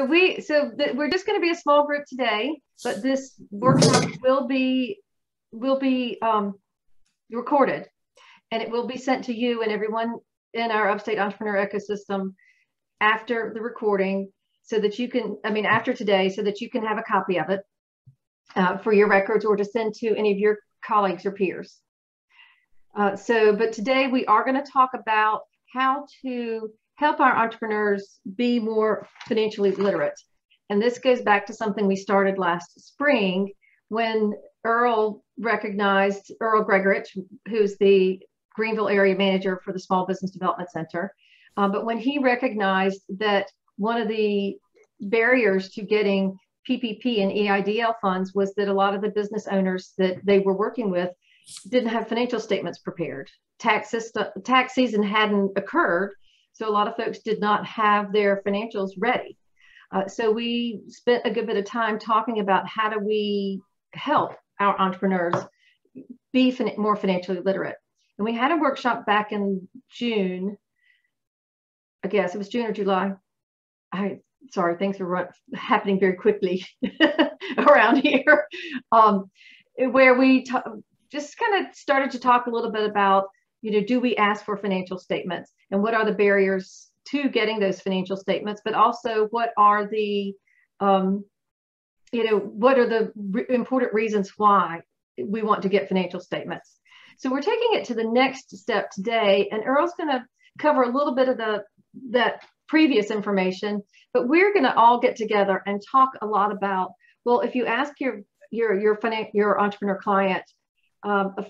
we're just going to be a small group today, but this workshop will be recorded, and it will be sent to you and everyone in our Upstate Entrepreneur ecosystem after the recording, so that you can, after today, so that you can have a copy of it for your records or to send to any of your colleagues or peers. But today we are going to talk about how to help our entrepreneurs be more financially literate. And this goes back to something we started last spring when Earl Gregorich, who's the Greenville area manager for the Small Business Development Center. But when he recognized that one of the barriers to getting PPP and EIDL funds was that a lot of the business owners that they were working with didn't have financial statements prepared. Tax season hadn't occurred, so a lot of folks did not have their financials ready. So we spent a good bit of time talking about how do we help our entrepreneurs be more financially literate. And we had a workshop back in June. I guess it was June or July. Sorry, things are happening very quickly around here, where we just kind of started to talk a little bit about, do we ask for financial statements and what are the barriers to getting those financial statements, but also what are the, what are the important reasons why we want to get financial statements. So we're taking it to the next step today, and Earl's going to cover a little bit of that previous information, but we're going to all get together and talk a lot about, well, if you ask your entrepreneur client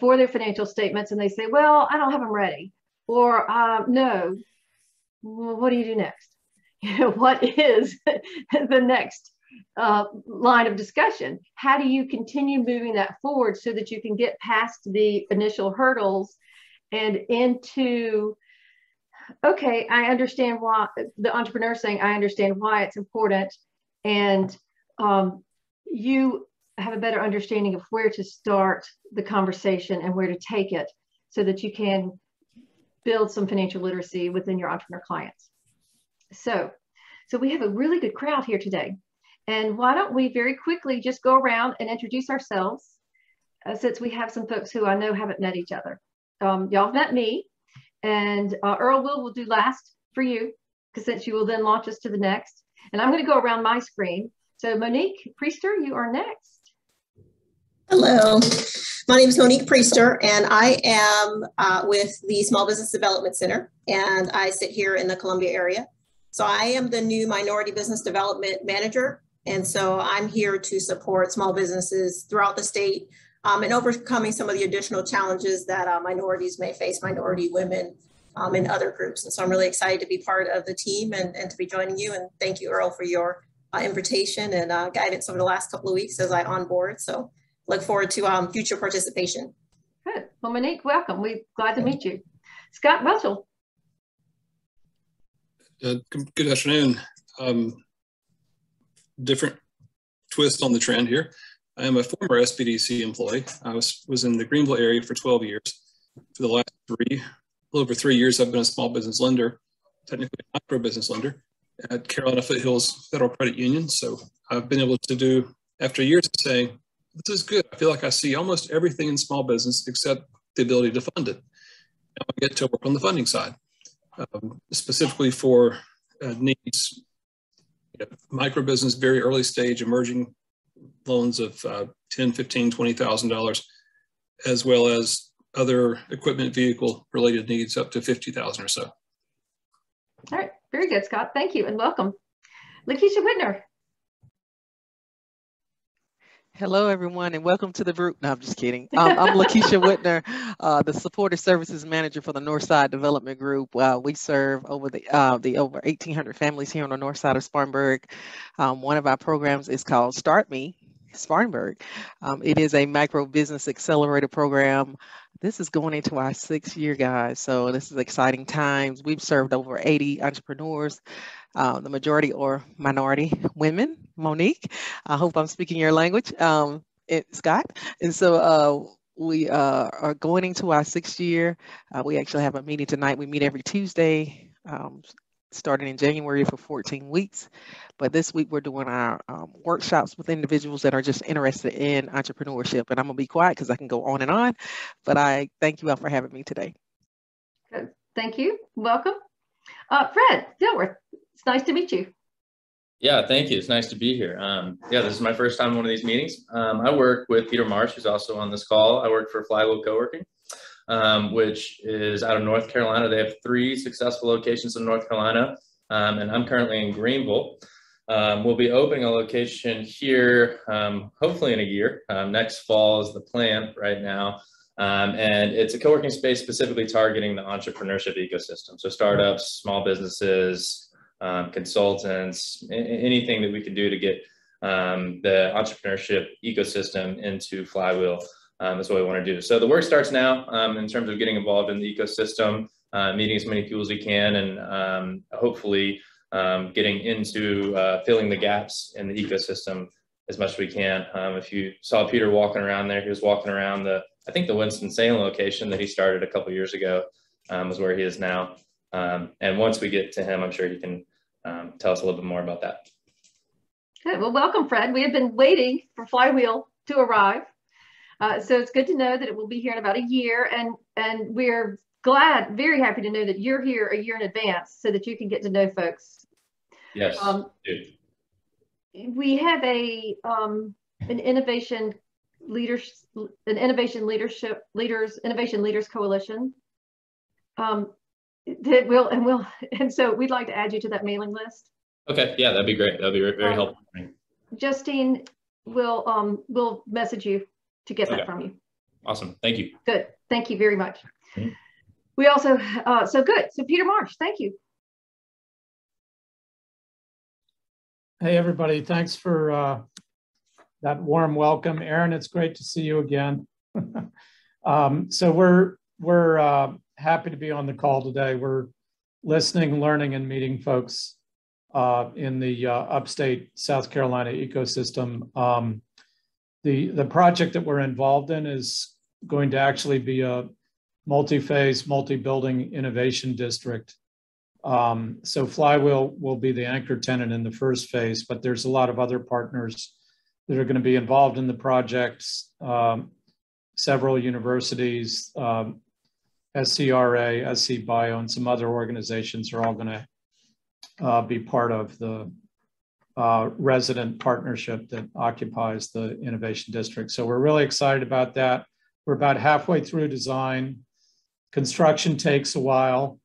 for their financial statements and they say, well, I don't have them ready, or no, well, what do you do next? What is the next line of discussion? How do you continue moving that forward so that you can get past the initial hurdles and into, okay, I understand why, the entrepreneur saying, I understand why it's important, and you have a better understanding of where to start the conversation and where to take it so that you can build some financial literacy within your entrepreneur clients. So we have a really good crowd here today. And why don't we very quickly just go around and introduce ourselves, since we have some folks who I know haven't met each other. Y'all have met me, and Earl will do last for you, because since you will then launch us to the next. And I'm going to go around my screen. So Monique Priester, you are next. Hello, my name is Monique Priester, and I am with the Small Business Development Center, and I sit here in the Columbia area. So I am the new Minority Business Development Manager, and so I'm here to support small businesses throughout the state and overcoming some of the additional challenges that minorities may face, minority women and other groups. And so I'm really excited to be part of the team and to be joining you. And thank you, Earl, for your invitation and guidance over the last couple of weeks as I onboard. So look forward to future participation. Good. Well, Monique, welcome. We're glad to meet you. Scott Russell. Good afternoon. Different twist on the trend here. I am a former SBDC employee. I was in the Greenville area for 12 years. For the last a little over 3 years, I've been a small business lender, technically a micro business lender at Carolina Foothills Federal Credit Union. So I've been able to do, after years of saying, this is good. I feel like I see almost everything in small business except the ability to fund it. Now I get to work on the funding side, specifically for needs, micro business, very early stage emerging loans of $10, $15, $20,000, as well as other equipment vehicle related needs up to $50,000 or so. All right, very good, Scott. Thank you and welcome. Lakeisha Whittaker. Hello, everyone, and welcome to the group. No, I'm just kidding. I'm Lakeisha Whittaker, the Supportive Services Manager for the Northside Development Group. We serve over the over 1,800 families here on the north side of Spartanburg. One of our programs is called Start Me, Spartanburg. It is a micro business accelerator program. This is going into our 6th year, guys. So this is exciting times. We've served over 80 entrepreneurs. The majority are minority women. Monique, I hope I'm speaking your language, Scott. And so we are going into our 6th year. We actually have a meeting tonight. We meet every Tuesday. starting in January for 14 weeks. But this week we're doing our workshops with individuals that are just interested in entrepreneurship. And I'm gonna be quiet because I can go on, but I thank you all for having me today. Good. Thank you. Welcome. Fred Dilworth, it's nice to meet you. Yeah, thank you. It's nice to be here. Yeah, this is my first time in one of these meetings. I work with Peter Marsh, who's also on this call. I work for Flywheel Co-working, which is out of North Carolina. They have 3 successful locations in North Carolina, and I'm currently in Greenville. We'll be opening a location here, hopefully in a year. Next fall is the plan right now. And it's a co-working space specifically targeting the entrepreneurship ecosystem. So startups, small businesses, consultants, anything that we can do to get the entrepreneurship ecosystem into Flywheel is what we want to do. So the work starts now in terms of getting involved in the ecosystem, meeting as many people as we can, and hopefully getting into filling the gaps in the ecosystem as much as we can. If you saw Peter walking around there, he was walking around I think the Winston-Salem location that he started a couple years ago is where he is now. And once we get to him, I'm sure he can tell us a little bit more about that. Good. Well, welcome, Fred. We have been waiting for Flywheel to arrive. So it's good to know that it will be here in about a year. And we're glad, very happy to know that you're here a year in advance so that you can get to know folks. Yes. We have an innovation leaders coalition. And so we'd like to add you to that mailing list. Okay, yeah, that'd be great. That'd be very helpful for me. Justine will message you to get that from you. Awesome, thank you. Good, thank you very much. We also, so good. So Peter Marsh, thank you. Hey everybody, thanks for that warm welcome. Erin, it's great to see you again. So we're happy to be on the call today. We're listening, learning, and meeting folks in the upstate South Carolina ecosystem. The project that we're involved in is going to actually be a multi-phase, multi-building innovation district. So Flywheel will be the anchor tenant in the first phase, but there's a lot of other partners that are going to be involved in the projects. Several universities, SCRA, SC Bio, and some other organizations are all going to be part of the resident partnership that occupies the innovation district. So we're really excited about that. We're about halfway through design. Construction takes a while.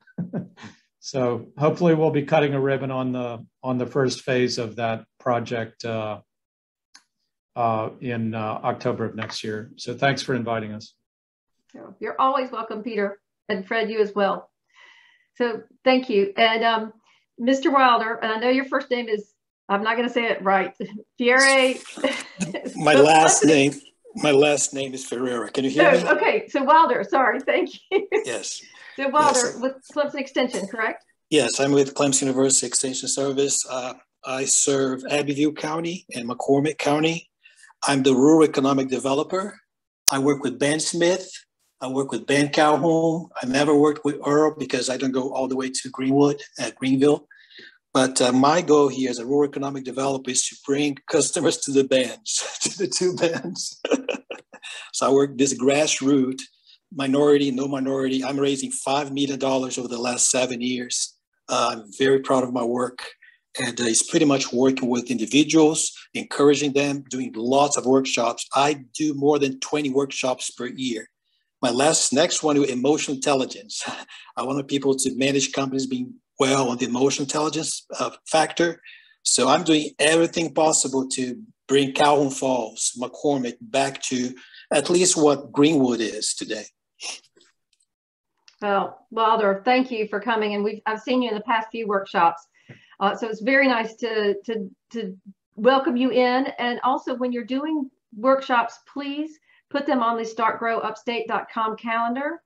So hopefully we'll be cutting a ribbon on the first phase of that project in October of next year. So thanks for inviting us. You're always welcome, Peter, and Fred, you as well. So thank you. And Mr. Wilder, and I know your first name is, I'm not going to say it right, Fiora. My last name is Fiora. Can you hear me? Okay, so Wilder, sorry, thank you. Yes. So Wilder, with Clemson Extension, correct? Yes, I'm with Clemson University Extension Service. I serve Abbeville County and McCormick County. I'm the rural economic developer. I work with Ben Smith. I work with Ben Calhoun. I never worked with Earl because I don't go all the way to Greenwood at Greenville. But my goal here as a rural economic developer is to bring customers to the bands, to the 2 bands. So I work this grassroots, minority, no minority. I'm raising $5 million over the last 7 years. I'm very proud of my work. And it's pretty much working with individuals, encouraging them, doing lots of workshops. I do more than 20 workshops per year. My next one is emotional intelligence. I want people to manage companies being well on the emotional intelligence factor. So I'm doing everything possible to bring Calhoun Falls, McCormick back to at least what Greenwood is today. Well, Wilder, thank you for coming. And I've seen you in the past few workshops. So it's very nice to welcome you in. And also when you're doing workshops, please put them on the startgrowupstate.com calendar.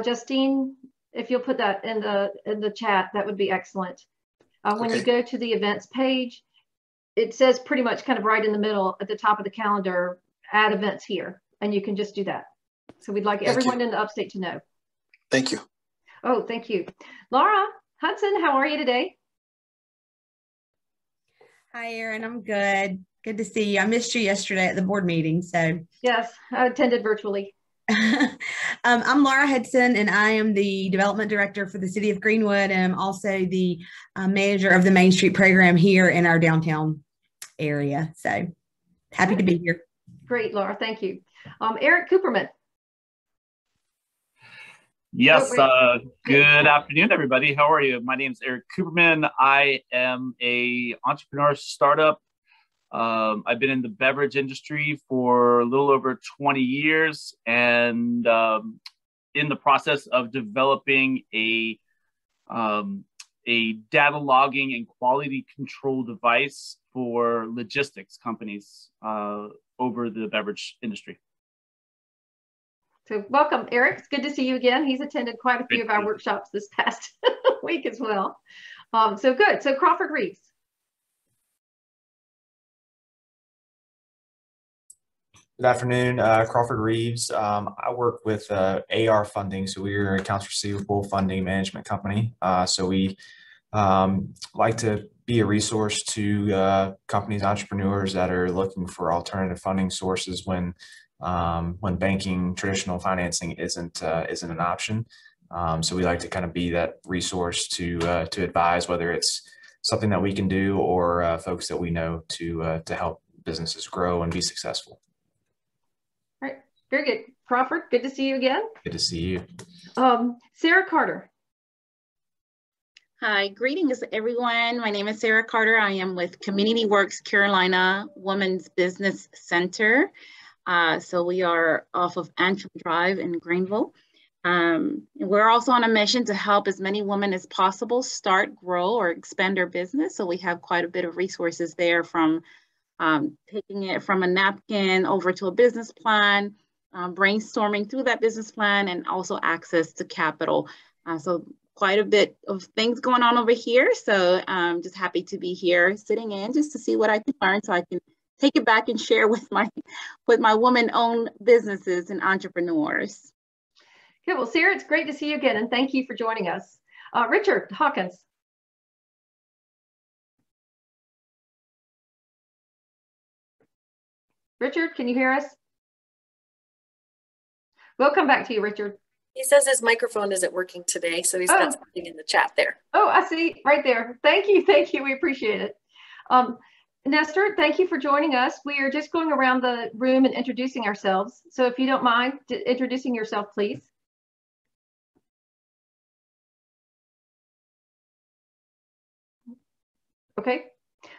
Justine, if you'll put that in the chat, that would be excellent. When you go to the events page, it says pretty much kind of right in the middle at the top of the calendar, add events here, and you can just do that. So we'd like everyone in the upstate to know. Thank you. Oh, thank you. Laura, Hudson, how are you today? Hi, Erin. I'm good. Good to see you. I missed you yesterday at the board meeting. So yes, I attended virtually. I'm Laura Hudson, and I am the development director for the city of Greenwood, and I'm also the manager of the Main Street program here in our downtown area. So happy to be here. Great, Laura. Thank you. Eric Cooperman. Yes, good afternoon, everybody. How are you? My name is Eric Cooperman. I am a entrepreneur startup. I've been in the beverage industry for a little over 20 years and in the process of developing a data logging and quality control device for logistics companies over the beverage industry. So welcome, Eric. It's good to see you again. He's attended quite a few of our workshops this past week as well. So good. So Crawford Reeves. Good afternoon, Crawford Reeves. I work with AR funding, so we're an accounts receivable funding management company. So we like to be a resource to companies, entrepreneurs that are looking for alternative funding sources when banking, traditional financing isn't an option. So we like to kind of be that resource to advise whether it's something that we can do or folks that we know to help businesses grow and be successful. All right, very good. Crawford, good to see you again. Good to see you. Sara Carter. Hi, greetings everyone. My name is Sara Carter. I am with Community Works Carolina Women's Business Center. So we are off of Antrim Drive in Greenville. We're also on a mission to help as many women as possible start, grow, or expand their business. So we have quite a bit of resources there, from taking it from a napkin over to a business plan, brainstorming through that business plan, and also access to capital. So quite a bit of things going on over here. So I'm just happy to be here sitting in just to see what I can learn so I can take it back and share with my woman-owned businesses and entrepreneurs. Okay, well, Sara, it's great to see you again, and thank you for joining us. Richard Hawkins. Richard, can you hear us? We'll come back to you, Richard. He says his microphone isn't working today, so he's got something in the chat there. Oh, I see, right there. Thank you, we appreciate it. Nestor, thank you for joining us. We are just going around the room and introducing ourselves. So if you don't mind introducing yourself, please. Okay,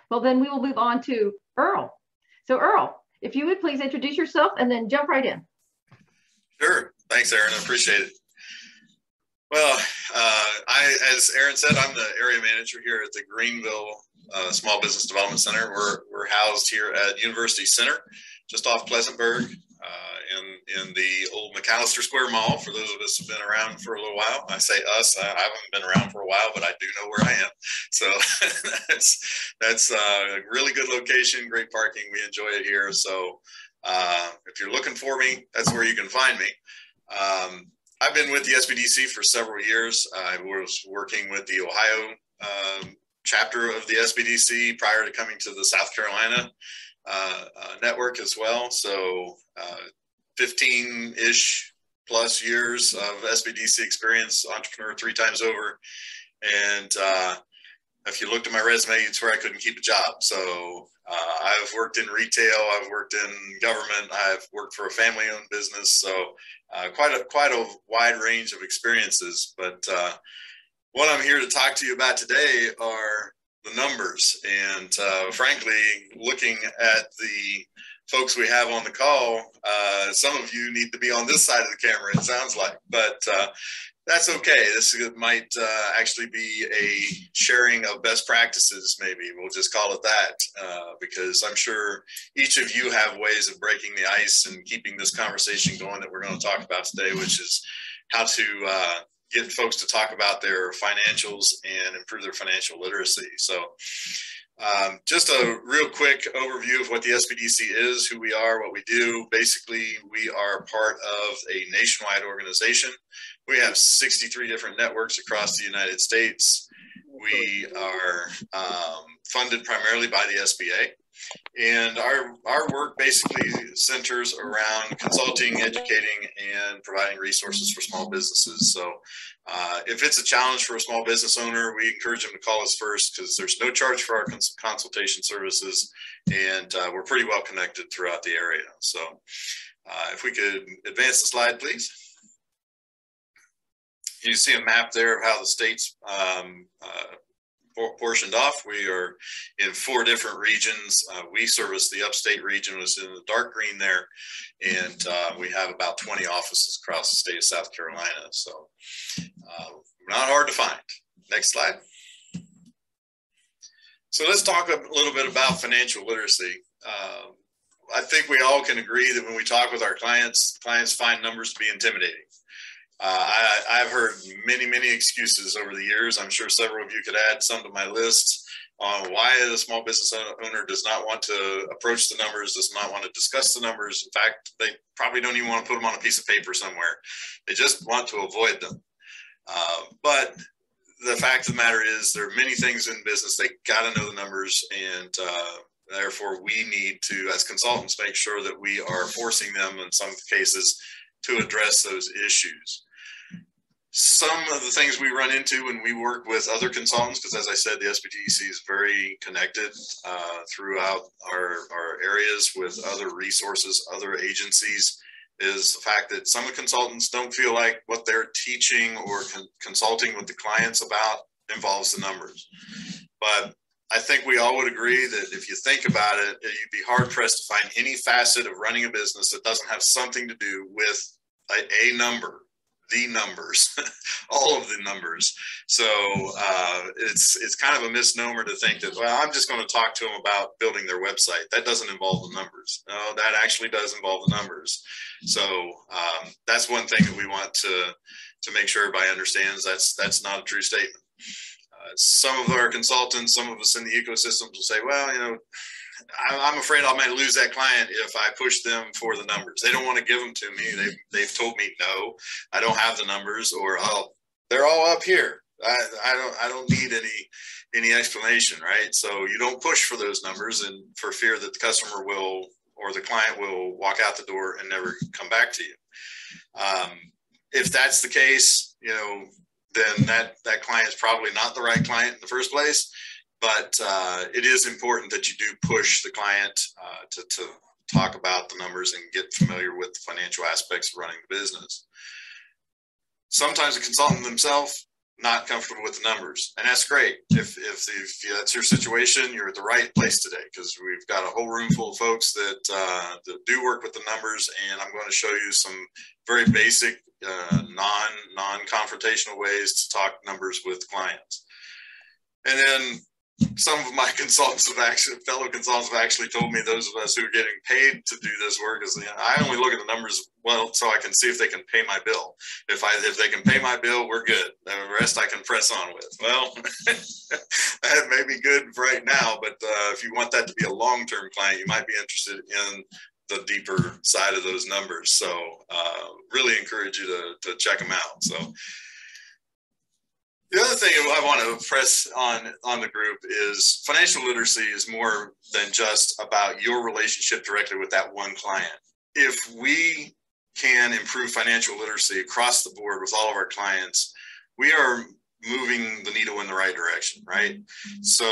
well then we will move on to Earl. So Earl, if you would please introduce yourself and then jump right in. Sure, thanks Erin, I appreciate it. Well, as Erin said, I'm the area manager here at the Greenville Small Business Development Center. We're housed here at University Center, just off Pleasantburg, in the old McAllister Square Mall. For those of us who've been around for a little while, I say us. I haven't been around for a while, but I do know where I am. So that's a really good location, great parking. We enjoy it here. So if you're looking for me, that's where you can find me. I've been with the SBDC for several years. I was working with the Ohio chapter of the SBDC prior to coming to the South Carolina network as well. So 15-ish plus years of SBDC experience, entrepreneur 3 times over. And if you looked at my resume, you'd swear I couldn't keep a job. So I've worked in retail, I've worked in government, I've worked for a family-owned business. So quite a wide range of experiences. But what I'm here to talk to you about today are the numbers. And frankly, looking at the folks we have on the call, some of you need to be on this side of the camera, it sounds like. But that's okay. This might actually be a sharing of best practices, maybe. We'll just call it that, because I'm sure each of you have ways of breaking the ice and keeping this conversation going that we're going to talk about today, which is how to get folks to talk about their financials and improve their financial literacy. So just a real quick overview of what the SBDC is, who we are, what we do. Basically, we are part of a nationwide organization. We have 63 different networks across the United States. We are funded primarily by the SBA. And our work basically centers around consulting, educating, and providing resources for small businesses. So if it's a challenge for a small business owner, we encourage them to call us first because there's no charge for our consultation services, and we're pretty well connected throughout the area. So if we could advance the slide, please. You see a map there of how the state's portioned off. We are in 4 different regions. We service the Upstate region, which is in the dark green there, and we have about 20 offices across the state of South Carolina. So not hard to find. Next slide. So let's talk a little bit about financial literacy. I think we all can agree that when we talk with our clients find numbers to be intimidating. I've heard many excuses over the years. I'm sure several of you could add some to my list on why a small business owner does not want to approach the numbers, does not want to discuss the numbers. In fact, they probably don't even want to put them on a piece of paper somewhere. They just want to avoid them. But the fact of the matter is there are many things in business. They got to know the numbers, and therefore we need to, as consultants, make sure that we are forcing them in some cases to address those issues. Some of the things we run into when we work with other consultants, because as I said, the SBDC is very connected throughout our areas with other resources, other agencies, is the fact that some of the consultants don't feel like what they're teaching or consulting with the clients about involves the numbers. But I think we all would agree that if you think about it, you'd be hard pressed to find any facet of running a business that doesn't have something to do with a number, the numbers, all of the numbers. So it's kind of a misnomer to think that, well, I'm just going to talk to them about building their website. That doesn't involve the numbers. No, that actually does involve the numbers. So that's one thing that we want to make sure everybody understands. That's not a true statement. Some of our consultants, some of us in the ecosystems will say, well, you know, I'm afraid I might lose that client if I push them for the numbers. They don't want to give them to me. They've told me, no, I don't have the numbers, or, oh, they're all up here. I don't need any explanation, right? So you don't push for those numbers, and for fear that the customer will, or the client will walk out the door and never come back to you. If that's the case, you know, then that client is probably not the right client in the first place. But it is important that you do push the client to talk about the numbers and get familiar with the financial aspects of running the business. Sometimes the consultant themselves not comfortable with the numbers, and that's great. If that's your situation, you're at the right place today, because we've got a whole room full of folks that do work with the numbers, and I'm going to show you some very basic non-confrontational ways to talk numbers with clients. And then some of my fellow consultants have actually told me, those of us who are getting paid to do this work, is, you know, I only look at the numbers, well, so I can see if they can pay my bill. If they can pay my bill, we're good. The rest I can press on with. Well, that may be good right now, but if you want that to be a long-term client, you might be interested in the deeper side of those numbers. So really encourage you to check them out. So the other thing I want to press on the group is financial literacy is more than just about your relationship directly with that one client. If we can improve financial literacy across the board with all of our clients, we are moving the needle in the right direction, right? So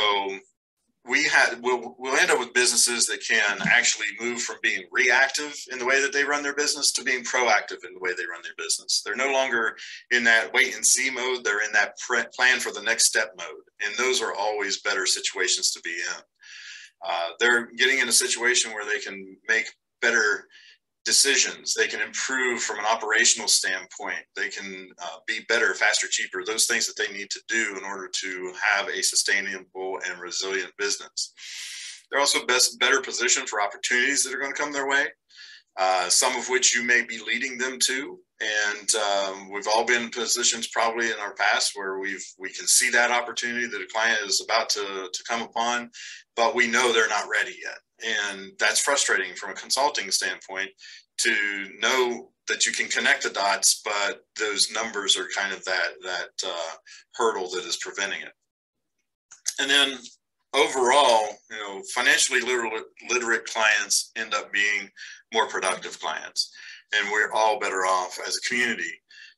we'll end up with businesses that can actually move from being reactive in the way that they run their business to being proactive in the way they run their business. They're no longer in that wait and see mode. They're in that plan for the next step mode. And those are always better situations to be in. They're getting in a situation where they can make better decisions. They can improve from an operational standpoint. They can be better, faster, cheaper, those things that they need to do in order to have a sustainable and resilient business. They're also better positioned for opportunities that are going to come their way, some of which you may be leading them to. And we've all been in positions probably in our past where we can see that opportunity that a client is about to come upon, but we know they're not ready yet. And that's frustrating from a consulting standpoint, to know that you can connect the dots, but those numbers are kind of that hurdle that is preventing it. And then overall, you know, financially literate clients end up being more productive clients. And we're all better off as a community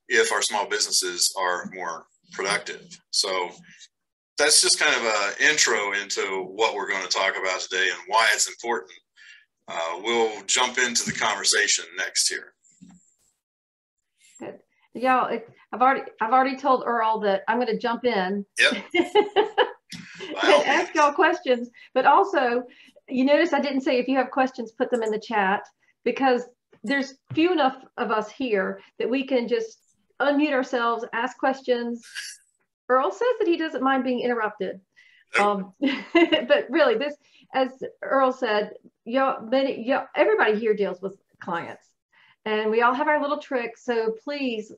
if our small businesses are more productive. So that's just kind of an intro into what we're going to talk about today and why it's important. We'll jump into the conversation next here. Good. Y'all, I've already told Earl that I'm going to jump in. Yep. And ask y'all questions, but also you notice I didn't say if you have questions, put them in the chat, because there's few enough of us here that we can just unmute ourselves, ask questions. Earl says that he doesn't mind being interrupted. But really, this, as Earl said, everybody here deals with clients, and we all have our little tricks. So please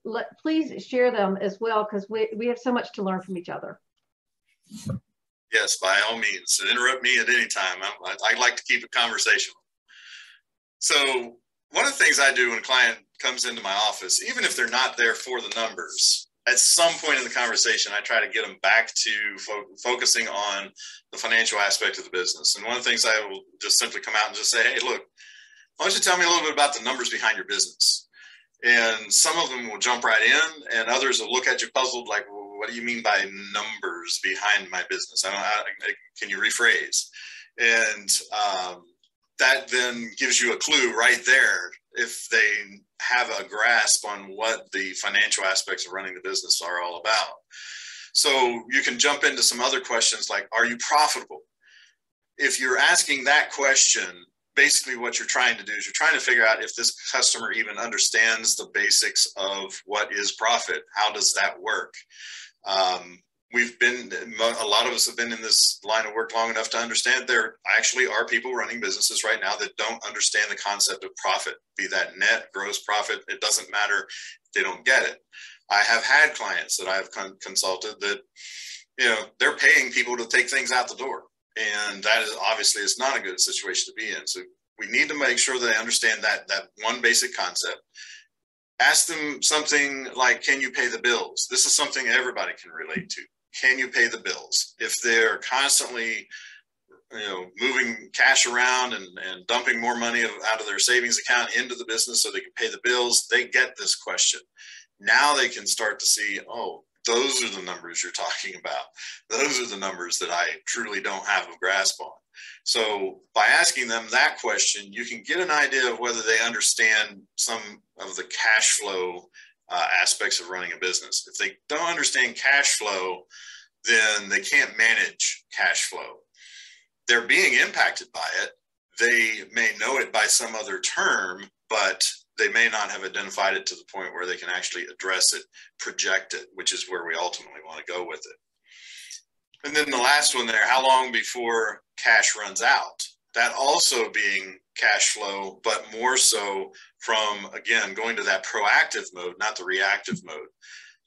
share them as well, because we have so much to learn from each other. Yes, by all means. So interrupt me at any time. I like to keep it conversational. So one of the things I do when a client comes into my office, even if they're not there for the numbers, at some point in the conversation, I try to get them back to focusing on the financial aspect of the business. And one of the things I will just simply come out and just say, hey, look, why don't you tell me a little bit about the numbers behind your business? And some of them will jump right in, and others will look at you puzzled, like, well, what do you mean by numbers behind my business? Can you rephrase? And that then gives you a clue right there if they have a grasp on what the financial aspects of running the business are all about. So you can jump into some other questions like, are you profitable? If you're asking that question, basically what you're trying to do is you're trying to figure out if this customer even understands the basics of what is profit. How does that work? A lot of us have been in this line of work long enough to understand there actually are people running businesses right now that don't understand the concept of profit, be that net, gross profit. It doesn't matter if they don't get it. I have had clients that I've consulted that, you know, they're paying people to take things out the door. And that is obviously it's not a good situation to be in. So we need to make sure that they understand that one basic concept. Ask them something like, can you pay the bills? This is something everybody can relate to. Can you pay the bills? If they're constantly, you know, moving cash around and dumping more money out of their savings account into the business so they can pay the bills, they get this question. Now they can start to see, oh, those are the numbers you're talking about. Those are the numbers that I truly don't have a grasp on. So by asking them that question, you can get an idea of whether they understand some of the cash flow aspects of running a business. If they don't understand cash flow, then they can't manage cash flow. They're being impacted by it. They may know it by some other term, but they may not have identified it to the point where they can actually address it, project it, which is where we ultimately want to go with it. And then the last one there, how long before cash runs out? That also being cash flow, but more so from, again, going to that proactive mode, not the reactive mode.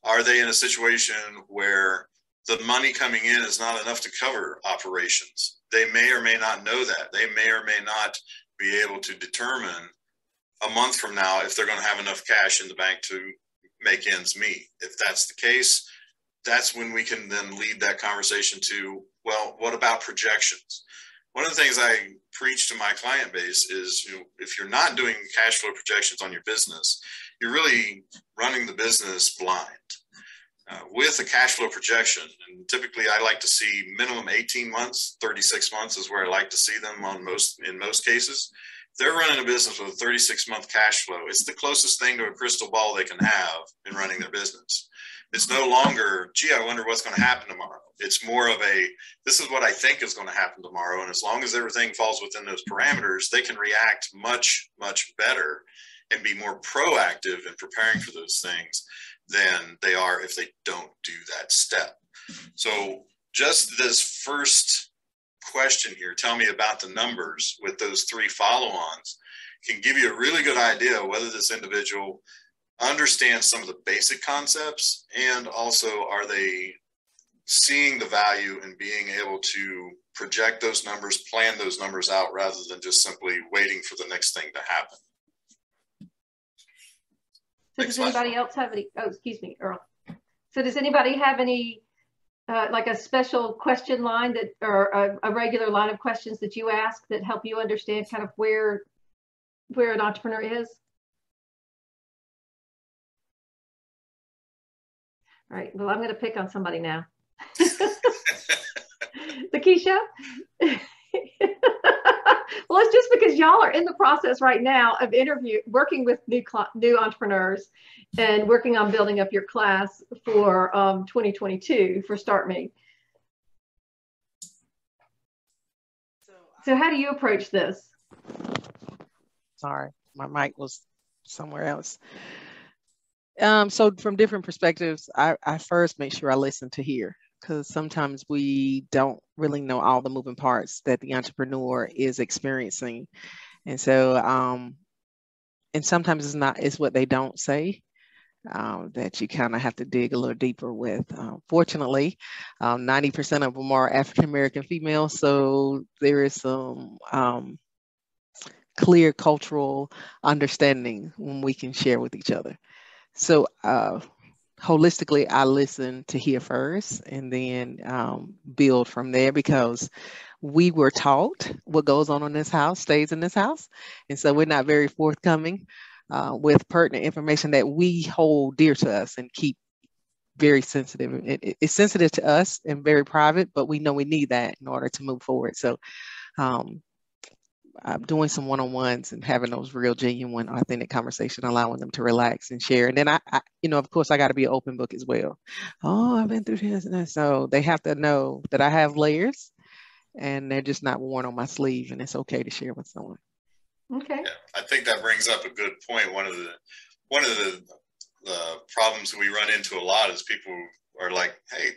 Are they in a situation where the money coming in is not enough to cover operations? They may or may not know that. They may or may not be able to determine a month from now if they're going to have enough cash in the bank to make ends meet. If that's the case, that's when we can then lead that conversation to, well, what about projections? One of the things I preach to my client base is, you know, if you're not doing cash flow projections on your business, you're really running the business blind. With a cash flow projection, and typically I like to see minimum 18 months, 36 months is where I like to see them in most cases. If they're running a business with a 36-month cash flow, it's the closest thing to a crystal ball they can have in running their business. It's no longer, gee, I wonder what's going to happen tomorrow. It's more of a, this is what I think is going to happen tomorrow. And as long as everything falls within those parameters, they can react much, much better and be more proactive in preparing for those things than they are if they don't do that step. So just this first question here, tell me about the numbers with those three follow-ons, can give you a really good idea whether this individual understands some of the basic concepts, and also are they seeing the value in being able to project those numbers, plan those numbers out, rather than just simply waiting for the next thing to happen. So does anybody else have any, oh, excuse me, Earl. So does anybody have any like a special question line that, or a regular line of questions that you ask that help you understand kind of where an entrepreneur is? All right, well, I'm going to pick on somebody now. Lakeisha? Well, it's just because y'all are in the process right now of working with new entrepreneurs and working on building up your class for 2022 for Start Me. So how do you approach this? Sorry, my mic was somewhere else. So from different perspectives, I first make sure I listen to hear, because sometimes we don't really know all the moving parts that the entrepreneur is experiencing. And so, and sometimes it's what they don't say that you kind of have to dig a little deeper with. Fortunately, 90% of them are African-American females, so there is some clear cultural understanding when we can share with each other. So holistically, I listen to hear first and then build from there, because we were taught what goes on in this house stays in this house. And so we're not very forthcoming with pertinent information that we hold dear to us and keep very sensitive. It's sensitive to us and very private, but we know we need that in order to move forward. So I'm doing some one-on-ones and having those real, genuine, authentic conversation, allowing them to relax and share. And then I you know, of course, I got to be an open book as well. Oh, I've been through this and that. So they have to know that I have layers and they're just not worn on my sleeve, and it's okay to share with someone. Okay. Yeah, I think that brings up a good point. One of the problems we run into a lot is people are like, hey,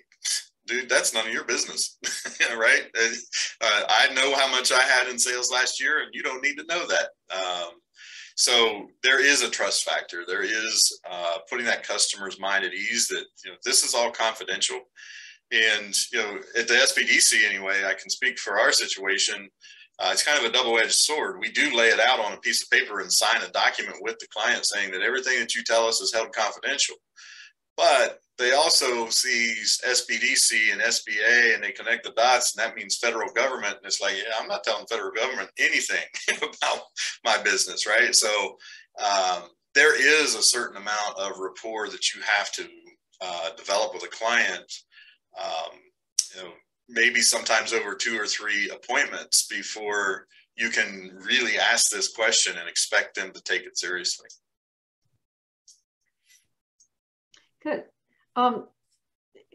dude, that's none of your business, right? I know how much I had in sales last year, and you don't need to know that. So there is a trust factor. There is putting that customer's mind at ease that, you know, this is all confidential. And, you know, at the SBDC anyway, I can speak for our situation. It's kind of a double-edged sword. We do lay it out on a piece of paper and sign a document with the client saying that everything that you tell us is held confidential. But they also see SBDC and SBA, and they connect the dots, and that means federal government. And it's like, yeah, I'm not telling federal government anything about my business, right? So there is a certain amount of rapport that you have to develop with a client, you know, maybe sometimes over 2 or 3 appointments before you can really ask this question and expect them to take it seriously. Good.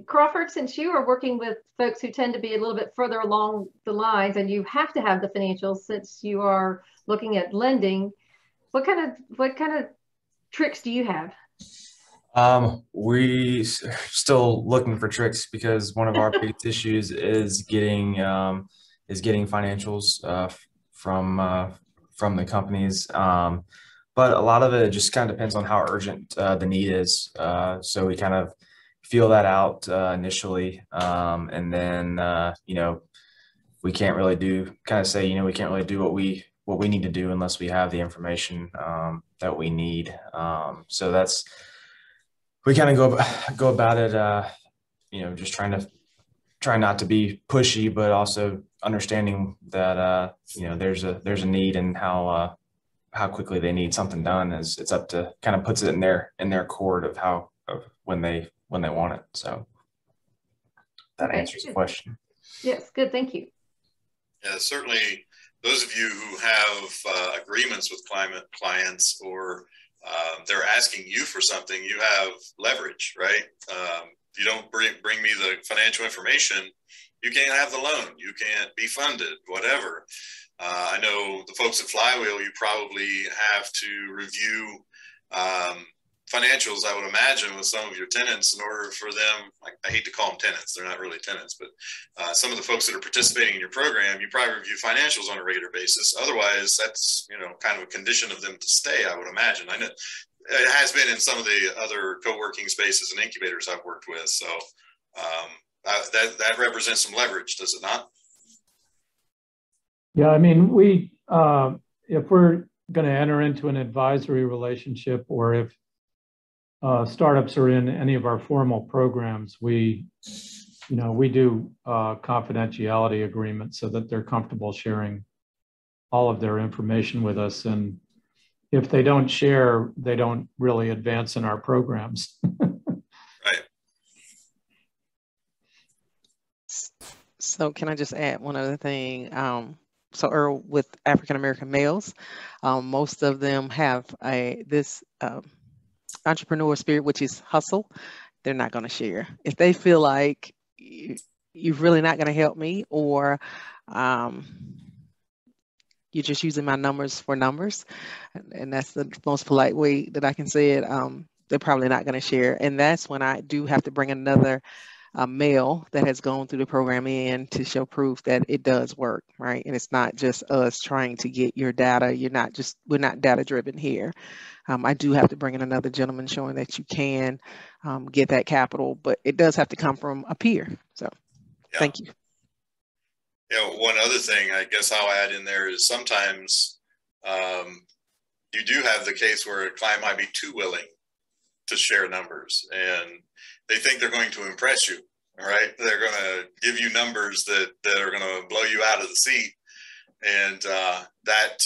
Crawford, since you are working with folks who tend to be a little bit further along the lines, and you have to have the financials since you are looking at lending, what kind of tricks do you have? We still looking for tricks, because one of our biggest issues is getting financials from the companies. But a lot of it just kind of depends on how urgent the need is. So we kind of feel that out initially, and then you know, we can't really do what we need to do unless we have the information that we need. So that's, we kind of go about it, you know, just try not to be pushy, but also understanding that you know, there's a need, and how quickly they need something done is, it's up to, kind of puts it in their court of when they want it. So that answers the question. Yes, good, thank you. Yeah, certainly those of you who have agreements with clients, or they're asking you for something, you have leverage, right? You don't bring me the financial information, you can't have the loan, you can't be funded, whatever. I know the folks at Flywheel, you probably have to review financials, I would imagine, with some of your tenants in order for them, like, I hate to call them tenants, they're not really tenants, but some of the folks that are participating in your program, you probably review financials on a regular basis. Otherwise, that's, you know, kind of a condition of them to stay, I would imagine. I know it has been in some of the other co-working spaces and incubators I've worked with. So that represents some leverage, does it not? Yeah, I mean, if we're going to enter into an advisory relationship, or if startups are in any of our formal programs, we you know, we do confidentiality agreements so that they're comfortable sharing all of their information with us. And if they don't share, they don't really advance in our programs. Right. So can I just add one other thing? So Earl, with African-American males, most of them have this entrepreneur spirit, which is hustle. They're not going to share. If they feel like you're really not going to help me, or you're just using my numbers for numbers, and that's the most polite way that I can say it, they're probably not going to share. And that's when I do have to bring another male that has gone through the program in to show proof that it does work, right? And it's not just us trying to get your data. We're not data driven here. I do have to bring in another gentleman showing that you can get that capital, but it does have to come from a peer. So yeah. Thank you. Yeah, one other thing I guess I'll add in there is sometimes you do have the case where a client might be too willing to share numbers, and they think they're going to impress you, all right? They're going to give you numbers that are going to blow you out of the seat, and that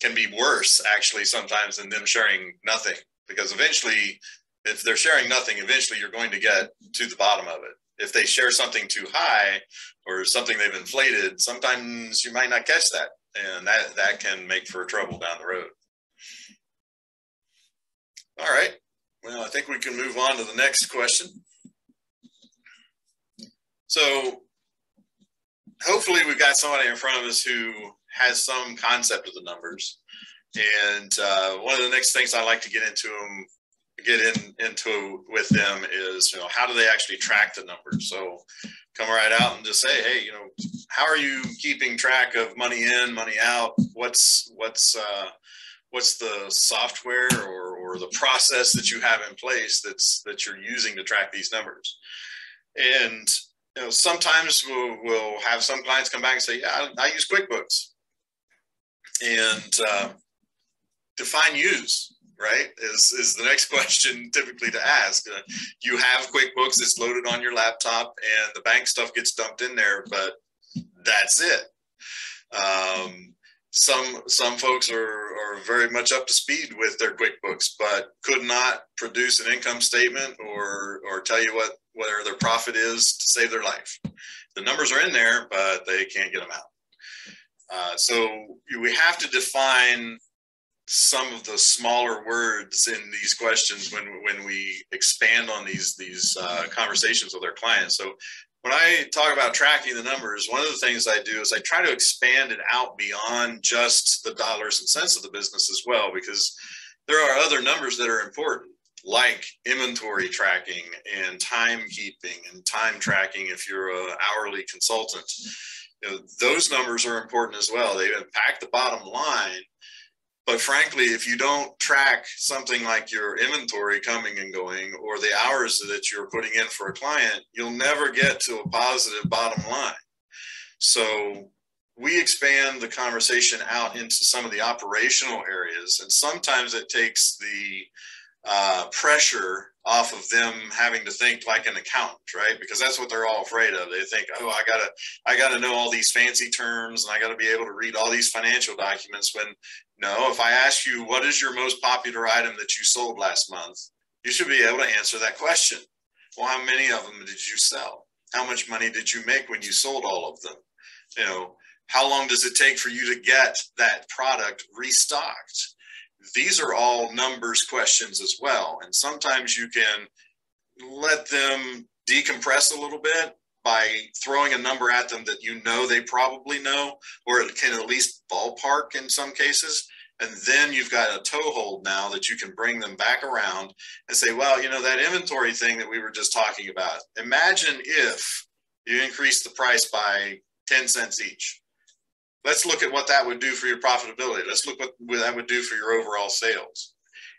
can be worse actually sometimes than them sharing nothing, because eventually, if they're sharing nothing, eventually you're going to get to the bottom of it. If they share something too high or something they've inflated, sometimes you might not catch that, and that can make for trouble down the road. All right. Well, I think we can move on to the next question. So hopefully we've got somebody in front of us who has some concept of the numbers. And one of the next things I like to get into with them is, you know, how do they actually track the numbers? So come right out and just say, hey, you know, how are you keeping track of money in, money out? What's the software or the process that you have in place that you're using to track these numbers? And you know, sometimes we'll have some clients come back and say, yeah, I use QuickBooks. And define use, right, is the next question typically to ask. You have QuickBooks, it's loaded on your laptop, and the bank stuff gets dumped in there, but that's it. Some folks are very much up to speed with their QuickBooks, but could not produce an income statement or tell you where their profit is to save their life. The numbers are in there, but they can't get them out. So we have to define some of the smaller words in these questions when we expand on these conversations with our clients. So when I talk about tracking the numbers, one of the things I do is I try to expand it out beyond just the dollars and cents of the business as well, because there are other numbers that are important, like inventory tracking and timekeeping and time tracking if you're an hourly consultant. You know, those numbers are important as well. They impact the bottom line. But frankly, if you don't track something like your inventory coming and going or the hours that you're putting in for a client, you'll never get to a positive bottom line. So we expand the conversation out into some of the operational areas. And sometimes it takes the pressure off of them having to think like an accountant, right? Because that's what they're all afraid of. They think, oh, I gotta know all these fancy terms and I gotta be able to read all these financial documents. When no, if I ask you, what is your most popular item that you sold last month? You should be able to answer that question. Well, how many of them did you sell? How much money did you make when you sold all of them? You know, how long does it take for you to get that product restocked? These are all numbers questions as well. And sometimes you can let them decompress a little bit by throwing a number at them that you know they probably know, or it can at least ballpark in some cases. And then you've got a toehold now that you can bring them back around and say, well, you know, that inventory thing that we were just talking about, imagine if you increase the price by 10 cents each. Let's look at what that would do for your profitability. Let's look what that would do for your overall sales.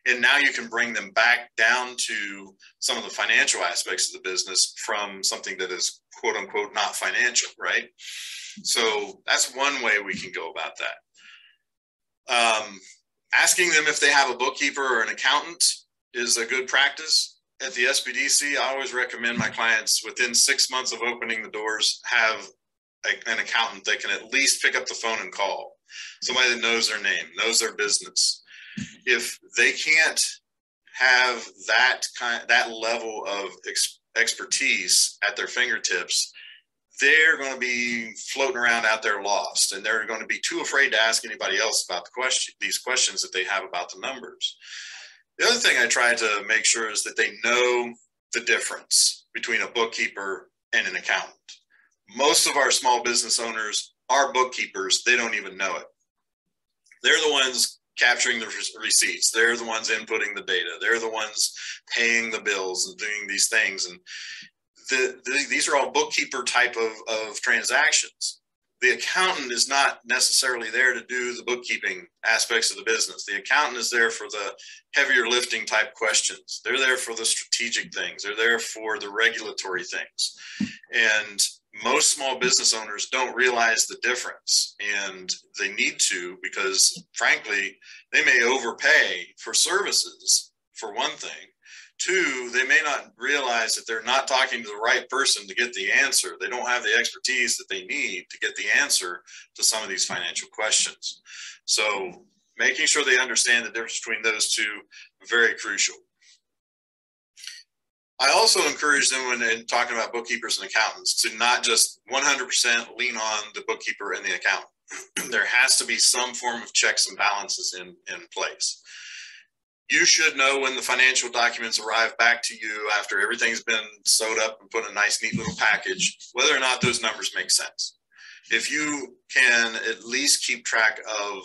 And now you can bring them back down to some of the financial aspects of the business from something that is quote unquote not financial, right? So that's one way we can go about that. Asking them if they have a bookkeeper or an accountant is a good practice. at the SBDC, I always recommend my clients within 6 months of opening the doors, have an accountant that can at least pick up the phone and call. Somebody that knows their name, knows their business. If they can't have that level of expertise at their fingertips, they're going to be floating around out there lost, and they're going to be too afraid to ask anybody else about these questions that they have about the numbers. The other thing I try to make sure is that they know the difference between a bookkeeper and an accountant. Most of our small business owners are bookkeepers. They don't even know it. They're the ones capturing the receipts. They're the ones inputting the data. They're the ones paying the bills and doing these things. And these are all bookkeeper type of transactions. The accountant is not necessarily there to do the bookkeeping aspects of the business. The accountant is there for the heavier lifting type questions. They're there for the strategic things. They're there for the regulatory things. And most small business owners don't realize the difference, and they need to, because frankly, they may overpay for services, for one thing. Two, they may not realize that they're not talking to the right person to get the answer. They don't have the expertise that they need to get the answer to some of these financial questions. So making sure they understand the difference between those two, very crucial. I also encourage them when talking about bookkeepers and accountants to not just 100% lean on the bookkeeper and the accountant. There has to be some form of checks and balances in place. You should know when the financial documents arrive back to you after everything's been sewed up and put in a nice, neat little package, whether or not those numbers make sense. If you can at least keep track of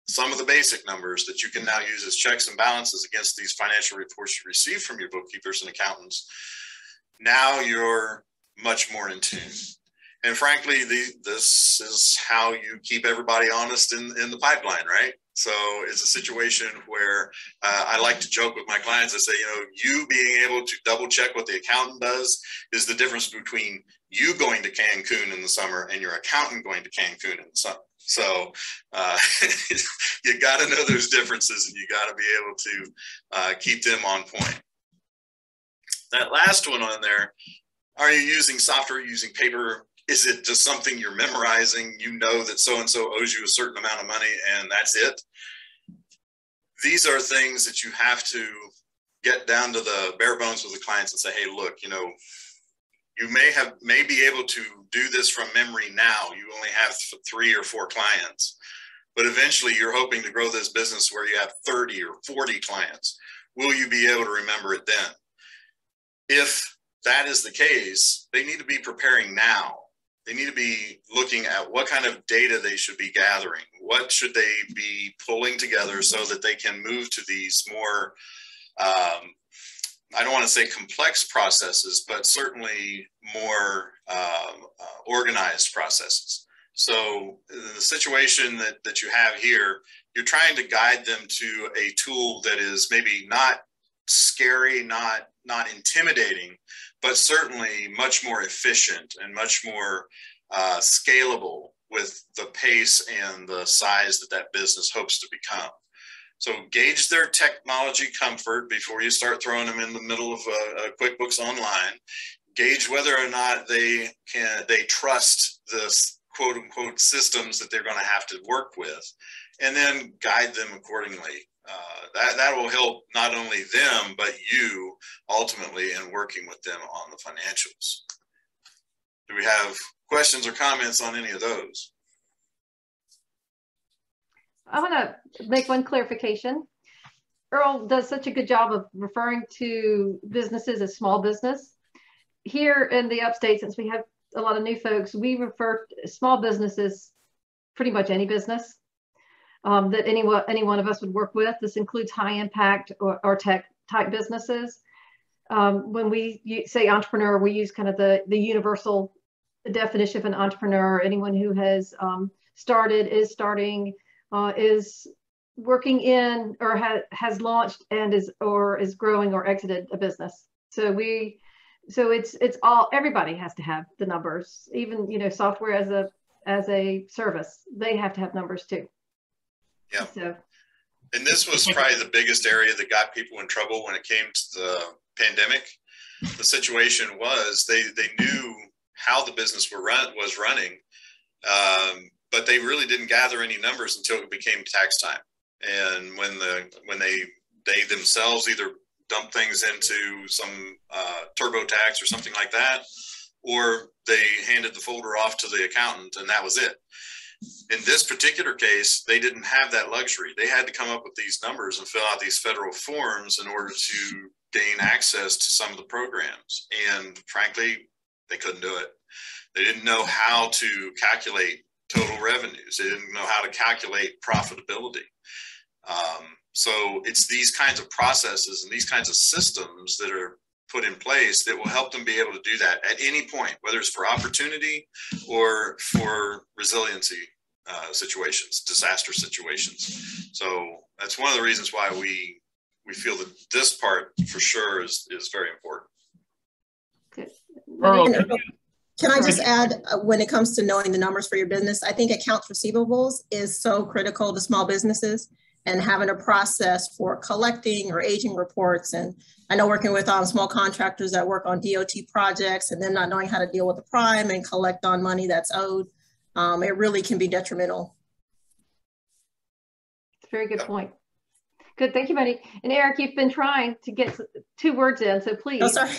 some of the basic numbers that you can now use as checks and balances against these financial reports you receive from your bookkeepers and accountants, now you're much more in tune. And frankly, this is how you keep everybody honest in the pipeline, right? So it's a situation where I like to joke with my clients. I say, you being able to double check what the accountant does is the difference between you going to Cancun in the summer and your accountant going to Cancun in the summer. So you got to know those differences, and you got to be able to keep them on point. That last one on there, are you using software, using paper? Is it just something you're memorizing? You know that so-and-so owes you a certain amount of money and that's it. These are things that you have to get down to the bare bones with the clients and say, hey, look, you may be able to do this from memory now. You only have 3 or 4 clients, but eventually you're hoping to grow this business where you have 30 or 40 clients. Will you be able to remember it then? If that is the case, they need to be preparing now. They need to be looking at what kind of data they should be gathering. What should they be pulling together so that they can move to these more, I don't want to say complex processes, but certainly more organized processes. So the situation that you have here, you're trying to guide them to a tool that is maybe not scary, not intimidating, but certainly much more efficient and much more scalable with the pace and the size that business hopes to become. So gauge their technology comfort before you start throwing them in the middle of QuickBooks Online. Gauge whether or not they trust the quote unquote systems that they're going to have to work with, and then guide them accordingly. That will help not only them, but you ultimately in working with them on the financials. Do we have questions or comments on any of those? I want to make one clarification. Earl does such a good job of referring to businesses as small business. Here in the Upstate, since we have a lot of new folks, we refer to small businesses, pretty much any business that any one of us would work with. This includes high impact or tech type businesses. When we say entrepreneur, we use kind of the universal definition of an entrepreneur: anyone who has started, is starting, is working in, or has launched and is growing or exited a business. So it's all, everybody has to have the numbers, even software as a service, they have to have numbers too. Yeah. So, and this was probably the biggest area that got people in trouble when it came to pandemic, the situation was they knew how the business was running, but they really didn't gather any numbers until it became tax time. And when they themselves either dumped things into some TurboTax or something like that, or they handed the folder off to the accountant and that was it. In this particular case, they didn't have that luxury. They had to come up with these numbers and fill out these federal forms in order to gain access to some of the programs. And frankly, they couldn't do it. They didn't know how to calculate total revenues. They didn't know how to calculate profitability. So it's these kinds of processes and these kinds of systems that are put in place that will help them be able to do that at any point, whether it's for opportunity or for resiliency situations, disaster situations. So that's one of the reasons why we feel that this part for sure is very important. Good. Earl, can I just add, when it comes to knowing the numbers for your business, I think accounts receivables is so critical to small businesses, and having a process for collecting or aging reports. And I know working with small contractors that work on DOT projects and then not knowing how to deal with the prime and collect on money that's owed, it really can be detrimental. It's a very good point. Good, thank you, Monique. And Eric, you've been trying to get 2 words in, so please. Oh, sorry.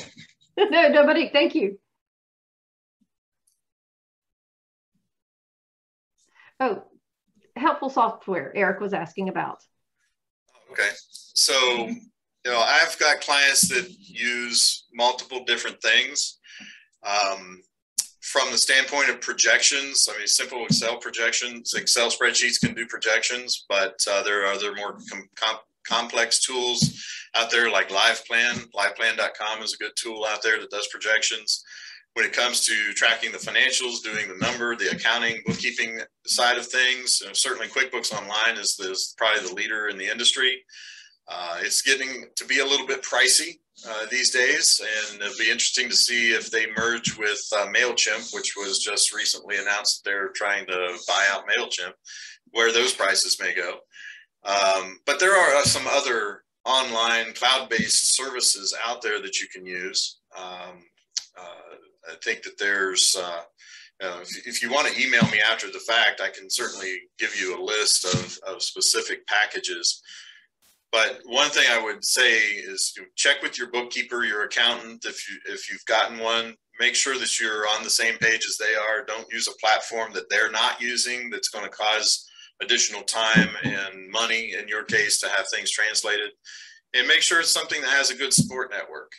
No, Monique, thank you. Oh, helpful software Eric was asking about. Okay, so I've got clients that use multiple different things. From the standpoint of projections, I mean, simple Excel projections, Excel spreadsheets can do projections, but there are other more complex tools out there like LivePlan. LivePlan.com is a good tool out there that does projections. When it comes to tracking the financials, doing the accounting, bookkeeping side of things, certainly QuickBooks Online is probably the leader in the industry. It's getting to be a little bit pricey these days, and it'll be interesting to see if they merge with MailChimp, which was just recently announced that they're trying to buy out MailChimp, where those prices may go. But there are some other online cloud-based services out there that you can use. I think that there's, if you want to email me after the fact, I can certainly give you a list of specific packages. But one thing I would say is check with your bookkeeper, your accountant, if you've gotten one. Make sure that you're on the same page as they are. Don't use a platform that they're not using that's going to cause additional time and money, in your case, to have things translated. And make sure it's something that has a good support network.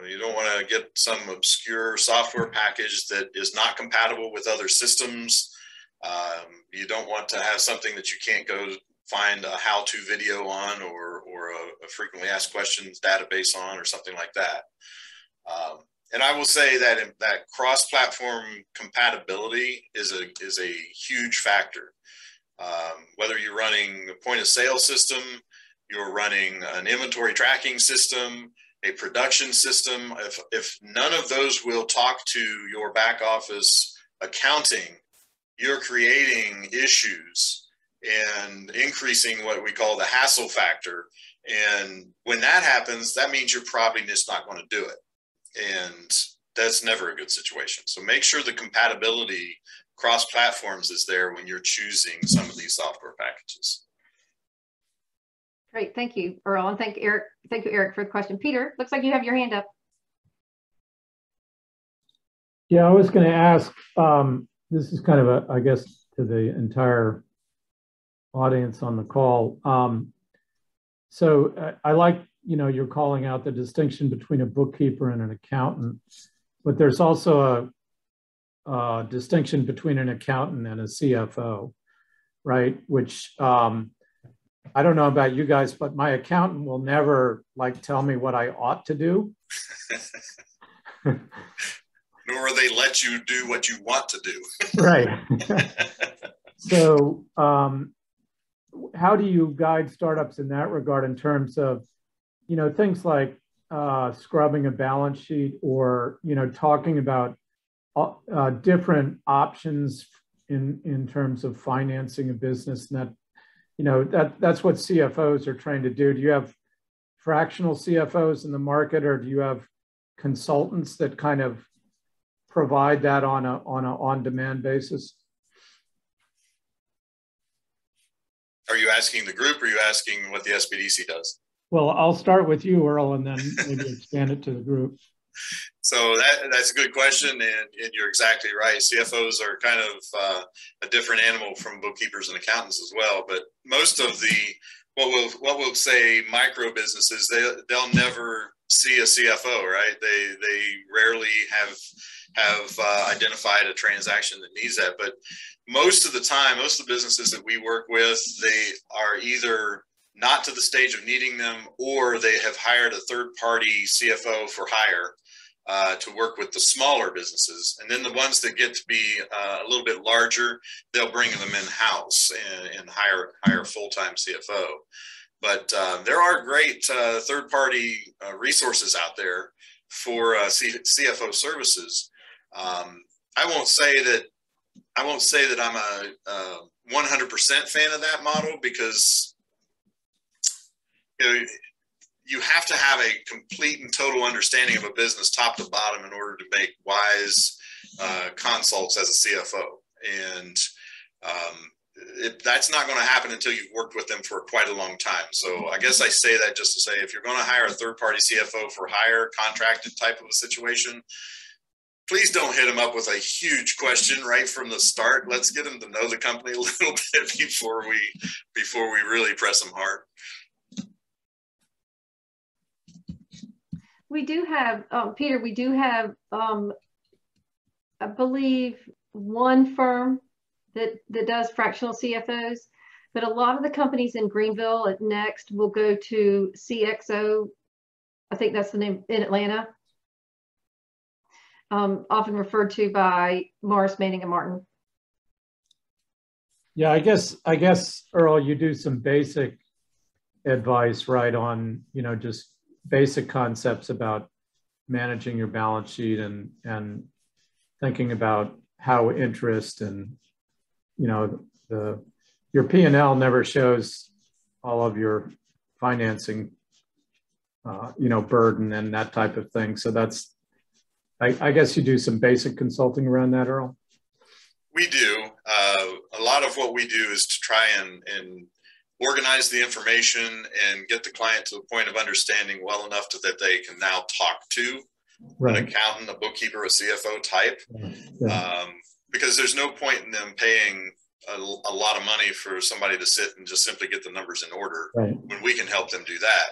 You don't want to get some obscure software package that is not compatible with other systems. You don't want to have something that you can't go find a how-to video on or a frequently asked questions database on or something like that. And I will say that that cross-platform compatibility is a huge factor. Whether you're running a point-of-sale system, you're running an inventory tracking system, a production system, if none of those will talk to your back office accounting, you're creating issues and increasing what we call the hassle factor. And when that happens, that means you're probably just not going to do it. And that's never a good situation. So make sure the compatibility cross platforms is there when you're choosing some of these software packages. Great, thank you, Earl, and thank you, Eric, for the question. Peter, looks like you have your hand up. Yeah, I was going to ask, this is kind of I guess, to the entire audience on the call. So I like, you're calling out the distinction between a bookkeeper and an accountant, but there's also a distinction between an accountant and a CFO, right? Which, I don't know about you guys, but my accountant will never tell me what I ought to do. Nor will they let you do what you want to do. Right. So how do you guide startups in that regard in terms of, things like scrubbing a balance sheet or, talking about different options in terms of financing a business, and that, that's what CFOs are trying to do. Do you have fractional CFOs in the market, or do you have consultants that kind of provide that on a on-demand basis? Are you asking the group, or are you asking what the SBDC does? Well, I'll start with you, Earl, and then maybe expand it to the group. So that's a good question, and you're exactly right. CFOs are kind of a different animal from bookkeepers and accountants as well. But most of the what we'll say micro businesses, they'll never see a CFO, right? They rarely have identified a transaction that needs that. But most of the time, most of the businesses that we work with, they are either not to the stage of needing them, or they have hired a third-party CFO for hire to work with the smaller businesses. And then the ones that get to be a little bit larger, they'll bring them in-house and hire a full-time CFO. But there are great third-party resources out there for CFO services. I won't say that I'm a 100% fan of that model, because you have to have a complete and total understanding of a business top to bottom in order to make wise consults as a CFO. And that's not going to happen until you've worked with them for quite a long time. So I guess I say that just to say, if you're going to hire a third-party CFO for hire, contracted type of a situation, please don't hit them up with a huge question right from the start. Let's get them to know the company a little bit before we really press them hard. We do have, Peter, we do have, I believe, one firm that does fractional CFOs, but a lot of the companies in Greenville at Next will go to CXO, I think that's the name, in Atlanta, often referred to by Morris, Manning, and Martin. Yeah, I guess, Earl, you do some basic advice, right, on, just basic concepts about managing your balance sheet and thinking about how interest and, your P&L never shows all of your financing, burden and that type of thing. So that's, I guess you do some basic consulting around that, Earl? We do. A lot of what we do is to try and organize the information and get the client to the point of understanding well enough that they can now talk to an accountant, a bookkeeper, a CFO type. Yeah. Because there's no point in them paying a lot of money for somebody to sit and just simply get the numbers in order when we can help them do that.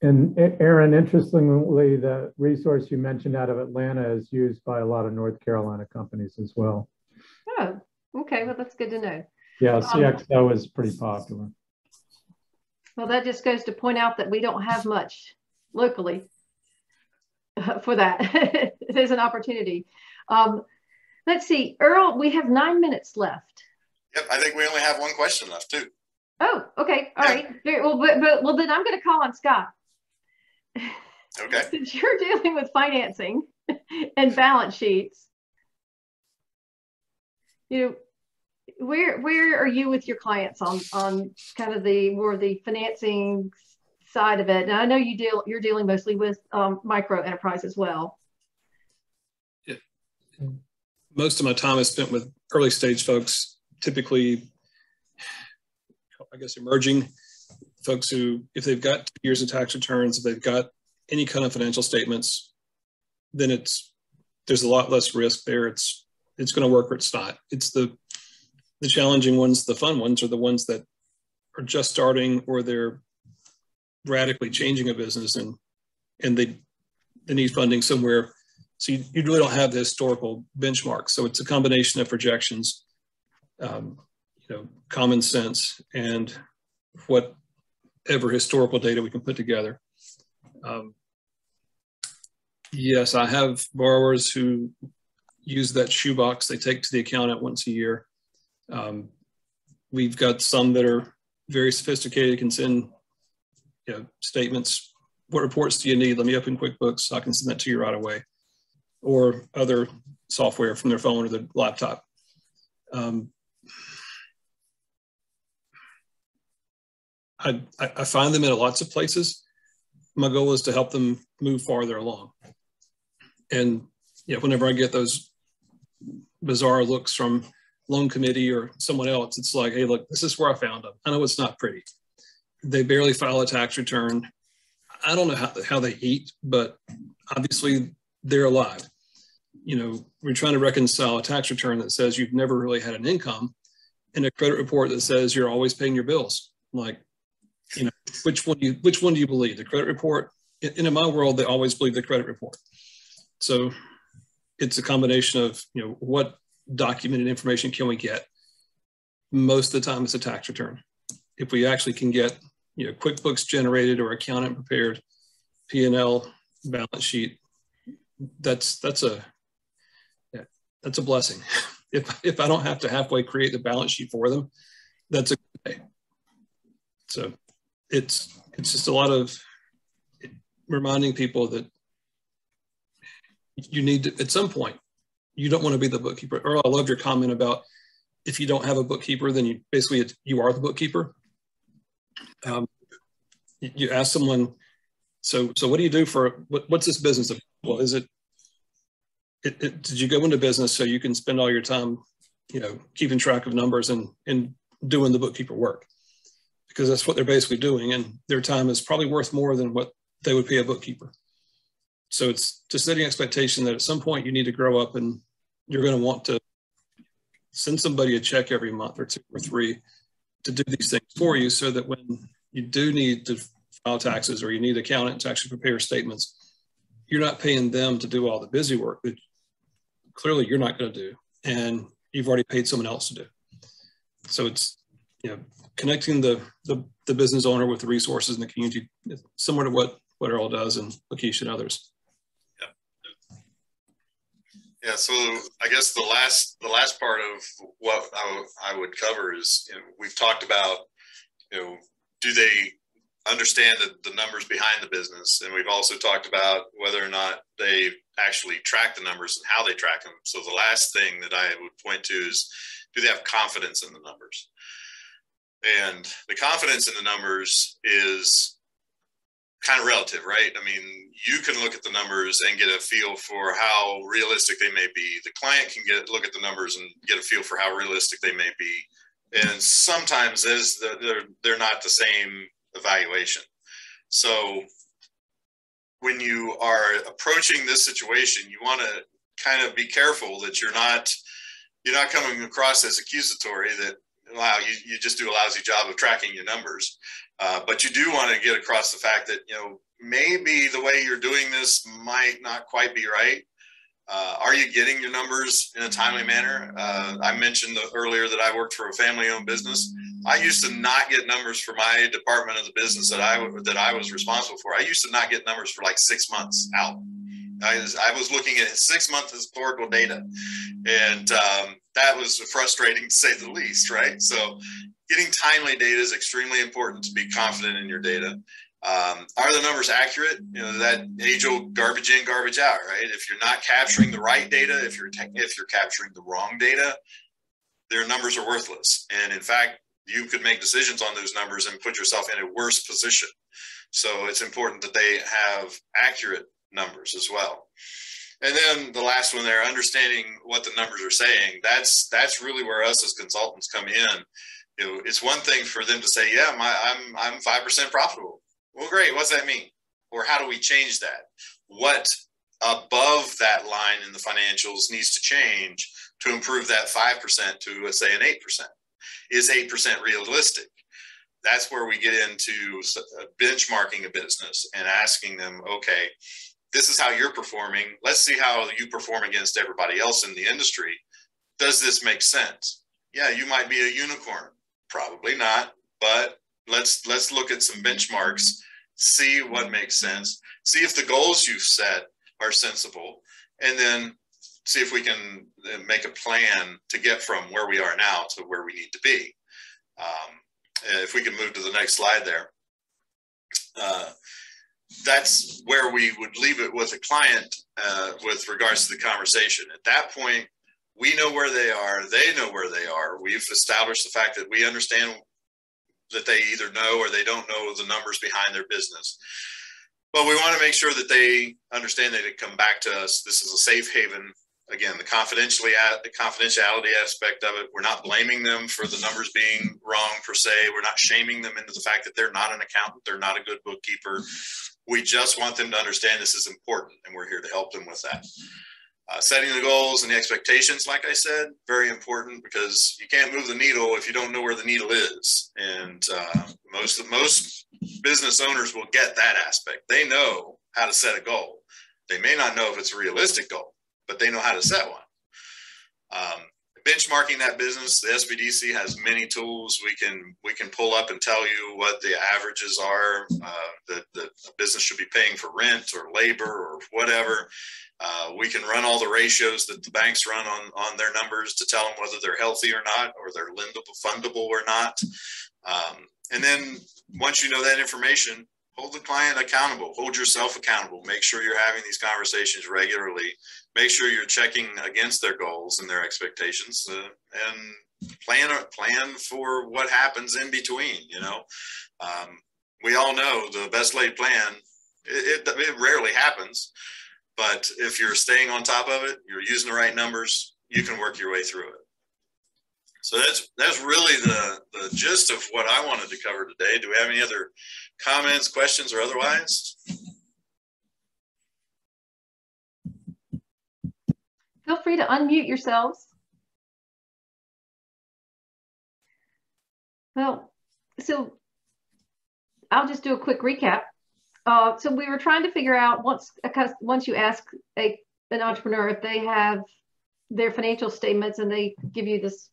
And Erin, interestingly, the resource you mentioned out of Atlanta is used by a lot of North Carolina companies as well. Oh, okay. Well, that's good to know. Yeah, CXO is pretty popular. Well, that just goes to point out that we don't have much locally for that. There's an opportunity. Let's see, Earl, we have 9 minutes left. Yep, I think we only have one question left too. Oh, okay, all right. Well, well, then I'm going to call on Scott. Okay. Since you're dealing with financing and balance sheets, where are you with your clients on kind of the financing side of it? Now I know you're dealing mostly with micro enterprise as well. Yeah. Most of my time is spent with early stage folks, typically, I guess, emerging folks who, if they've got 2 years of tax returns, if they've got any kind of financial statements, then there's a lot less risk there. It's going to work or it's not. It's the challenging ones, the fun ones, are the ones that are just starting or they're radically changing a business and they need funding somewhere. So you really don't have the historical benchmark. So it's a combination of projections, common sense, and whatever historical data we can put together. Yes, I have borrowers who use that shoebox they take to the accountant once a year. We've got some that are very sophisticated, can send statements. What reports do you need? Let me open QuickBooks. I can send that to you right away. Or other software from their phone or their laptop. I find them in lots of places. my goal is to help them move farther along. And yeah, whenever I get those bizarre looks from loan committee or someone else, it's like, hey, look, this is where I found them. I know it's not pretty. They barely file a tax return. I don't know how they eat, but obviously they're alive. You know, we're trying to reconcile a tax return that says you've never really had an income and a credit report that says you're always paying your bills. Like, you know, which one do you believe? The credit report? And in my world, they always believe the credit report. So it's a combination of, you know, what documented information can we get? Most of the time it's a tax return. If we actually can get, you know, QuickBooks generated or accountant prepared P&L balance sheet, that's a blessing. If I don't have to halfway create the balance sheet for them, that's a good day. So it's just a lot of reminding people that you need to, at some point, you don't want to be the bookkeeper. Earl, I love your comment about if you don't have a bookkeeper, then you basically, you are the bookkeeper. You ask someone, so what do you do for, what's this business of? Well, is it, did you go into business so you can spend all your time, you know, keeping track of numbers and doing the bookkeeper work? Because that's what they're basically doing, and their time is probably worth more than what they would pay a bookkeeper. So it's just setting expectation that at some point you need to grow up and you're going to want to send somebody a check every month or 2 or 3 to do these things for you, so that when you do need to file taxes or you need an accountant to actually prepare statements, you're not paying them to do all the busy work that clearly you're not going to do, and you've already paid someone else to do. So it's, you know, connecting the business owner with the resources in the community, similar to what Earl does and Lakeisha and others. Yeah, so I guess the last part of what I would cover is, you know, we've talked about, you know, do they understand the numbers behind the business, and we've also talked about whether or not they actually track the numbers and how they track them. So the last thing that I would point to is, do they have confidence in the numbers? And the confidence in the numbers is kind of relative, right? I mean, you can look at the numbers and get a feel for how realistic they may be. The client can look at the numbers and get a feel for how realistic they may be. And sometimes they're not the same evaluation. So when you are approaching this situation, you want to kind of be careful that you're not coming across as accusatory that, wow, you just do a lousy job of tracking your numbers. But you do want to get across the fact that, you know, maybe the way you're doing this might not quite be right. Are you getting your numbers in a timely manner? I mentioned earlier that I worked for a family-owned business. I used to not get numbers for my department of the business that I was responsible for. I used to not get numbers for like 6 months out. I was looking at 6 months historical data, and that was frustrating to say the least, right? So getting timely data is extremely important to be confident in your data. Are the numbers accurate? You know, that age-old garbage in, garbage out, right? If you're not capturing the right data, if you're capturing the wrong data, their numbers are worthless. And in fact, you could make decisions on those numbers and put yourself in a worse position. So it's important that they have accurate numbers as well. And then the last one there, understanding what the numbers are saying, that's really where us as consultants come in. You know, it's one thing for them to say, yeah, I'm 5% profitable. Well, great. What's that mean? Or how do we change that? What above that line in the financials needs to change to improve that 5% to, let's say, an 8%? Is 8% realistic? That's where we get into benchmarking a business and asking them, okay, this is how you're performing. Let's see how you perform against everybody else in the industry. Does this make sense? Yeah, you might be a unicorn. Probably not, but let's look at some benchmarks, see what makes sense, see if the goals you've set are sensible, and then see if we can make a plan to get from where we are now to where we need to be. If we can move to the next slide there. That's where we would leave it with a client with regards to the conversation. At that point, we know where they are, they know where they are. We've established the fact that we understand that they either know or they don't know the numbers behind their business. But we want to make sure that they understand that they come back to us. This is a safe haven. Again, the confidentiality aspect of it, we're not blaming them for the numbers being wrong per se. We're not shaming them into the fact that they're not an accountant, they're not a good bookkeeper. We just want them to understand this is important, and we're here to help them with that. Setting the goals and the expectations, like I said, very important, because you can't move the needle if you don't know where the needle is. And most business owners will get that aspect. They know how to set a goal. They may not know if it's a realistic goal, but they know how to set one. Benchmarking that business, the SBDC has many tools. We can pull up and tell you what the averages are that a business should be paying for rent or labor or whatever. We can run all the ratios that the banks run on their numbers to tell them whether they're healthy or not, or they're lendable, fundable or not. And then once you know that information, hold the client accountable, hold yourself accountable, make sure you're having these conversations regularly, make sure you're checking against their goals and their expectations, and plan for what happens in between. You know, we all know the best laid plan, it rarely happens, but if you're staying on top of it, you're using the right numbers, you can work your way through it. So that's really the gist of what I wanted to cover today. Do we have any other comments, questions, or otherwise? Feel free to unmute yourselves. Well, so I'll just do a quick recap. So we were trying to figure out once you ask an entrepreneur if they have their financial statements and they give you this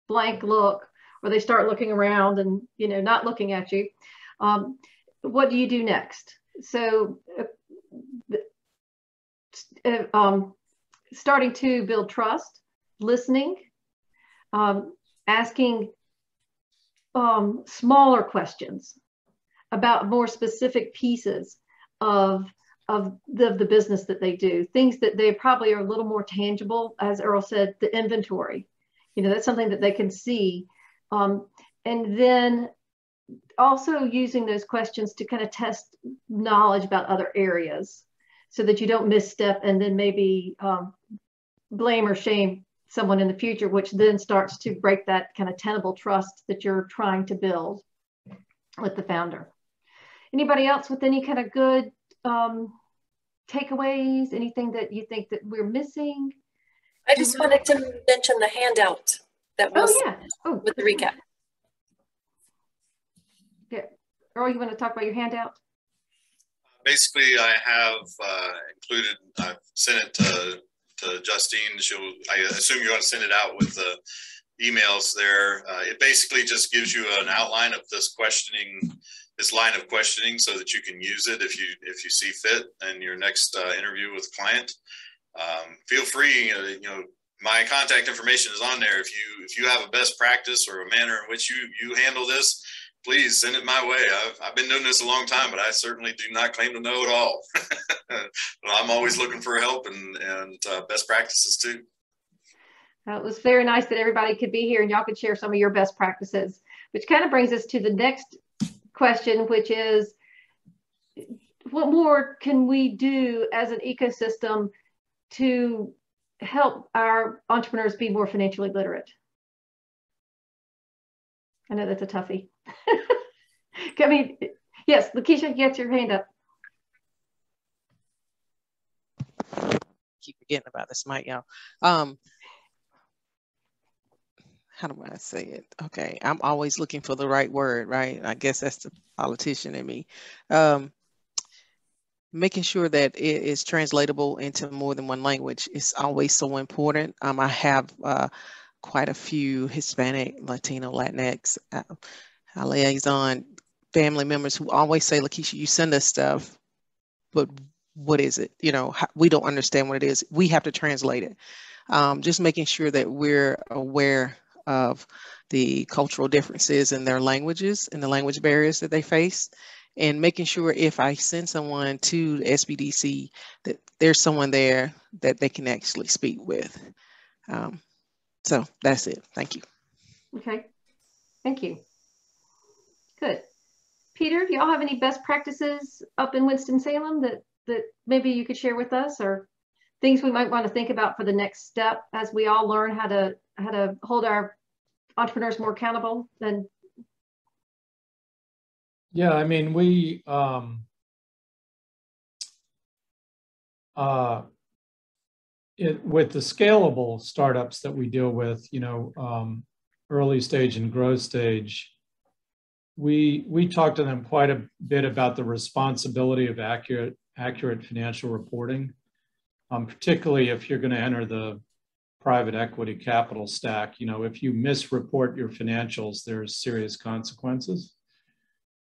blank look, or they start looking around and, you know, not looking at you, what do you do next? So starting to build trust, listening, asking smaller questions about more specific pieces of the business that they do, things that they probably are a little more tangible. As Earl said, the inventory, you know, that's something that they can see. And then also using those questions to kind of test knowledge about other areas so that you don't misstep and then maybe blame or shame someone in the future, which then starts to break that kind of tenable trust that you're trying to build with the founder. Anybody else with any kind of good takeaways, anything that you think that we're missing? I just wanted to mention the handout that was with the recap. Yeah. Earl, you want to talk about your handout? Basically, I have included, I've sent it to Justine. I assume you're going to send it out with the emails there. It basically just gives you an outline of this line of questioning so that you can use it if you see fit in your next interview with a client. Feel free, you know, my contact information is on there. If you have a best practice or a manner in which you handle this, please send it my way. I've been doing this a long time, but I certainly do not claim to know it all. I'm always looking for help and best practices too. It was very nice that everybody could be here and y'all could share some of your best practices, which kind of brings us to the next question, which is, what more can we do as an ecosystem to help our entrepreneurs be more financially literate? I know that's a toughie. I mean, yes, Lakeisha, get your hand up. Keep forgetting about this mic, y'all. How do I say it? Okay, I'm always looking for the right word, right? I guess that's the politician in me. Making sure that it is translatable into more than one language is always so important. I have quite a few Hispanic, Latino, Latinx liaison family members who always say, Lakeisha, you send us stuff, but what is it? You know, we don't understand what it is. We have to translate it. Just making sure that we're aware of the cultural differences in their languages and the language barriers that they face, and making sure if I send someone to the SBDC that there's someone there that they can actually speak with. So that's it. Thank you. Okay. Thank you. Good. Peter, do y'all have any best practices up in Winston-Salem that maybe you could share with us, or things we might want to think about for the next step as we all learn how to hold our entrepreneurs more accountable? And yeah, I mean, we with the scalable startups that we deal with, you know, early stage and growth stage, we talk to them quite a bit about the responsibility of accurate financial reporting, particularly if you're going to enter the private equity capital stack. You know, if you misreport your financials, there's serious consequences.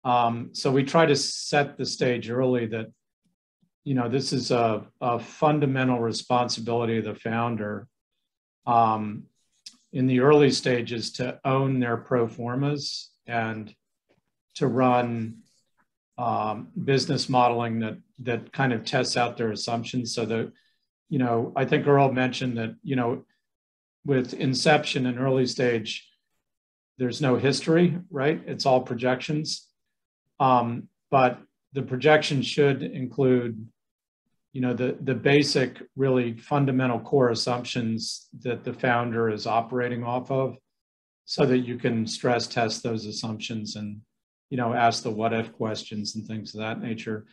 So we try to set the stage early that, you know, this is a fundamental responsibility of the founder in the early stages to own their pro formas and to run business modeling that kind of tests out their assumptions. So that, you know, I think Earl mentioned that, you know, with inception and early stage, there's no history, right? It's all projections. But the projection should include, you know, the basic, really fundamental core assumptions that the founder is operating off of, so that you can stress test those assumptions and, you know, ask the what if questions and things of that nature.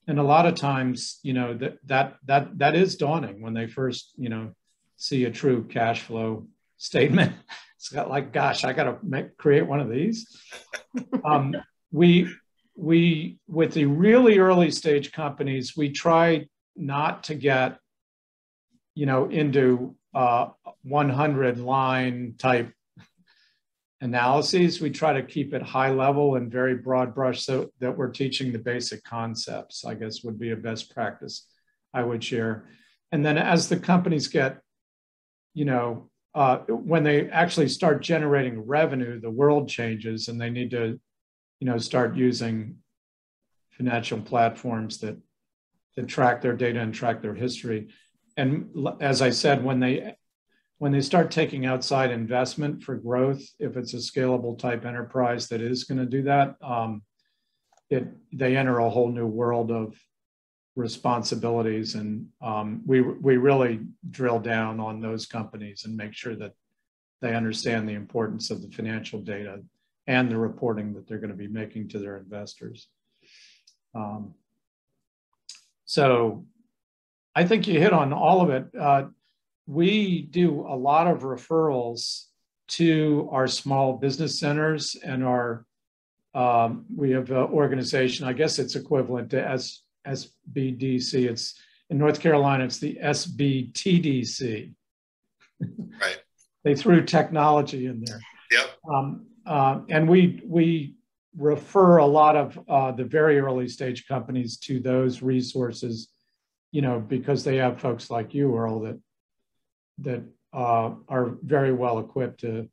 And a lot of times, you know, that is daunting when they first, you know, see a true cash flow statement. It's got like, gosh, I got to create one of these. We with the really early stage companies, we try not to get, you know, into 100 line type analyses. We try to keep it high level and very broad brush, so that we're teaching the basic concepts, I guess, would be a best practice I would share. And then as the companies get, you know, when they actually start generating revenue, the world changes and they need to, you know, start using financial platforms that track their data and track their history. And as I said, when they start taking outside investment for growth, if it's a scalable type enterprise that is going to do that, they enter a whole new world of responsibilities. And we really drill down on those companies and make sure that they understand the importance of the financial data and the reporting that they're going to be making to their investors. So I think you hit on all of it. We do a lot of referrals to our small business centers and our, we have an organization, I guess it's equivalent to SBDC. It's in North Carolina, it's the SBTDC. Right. They threw technology in there. Yep. And we refer a lot of the very early stage companies to those resources, you know, because they have folks like you, Earl, that are very well equipped to,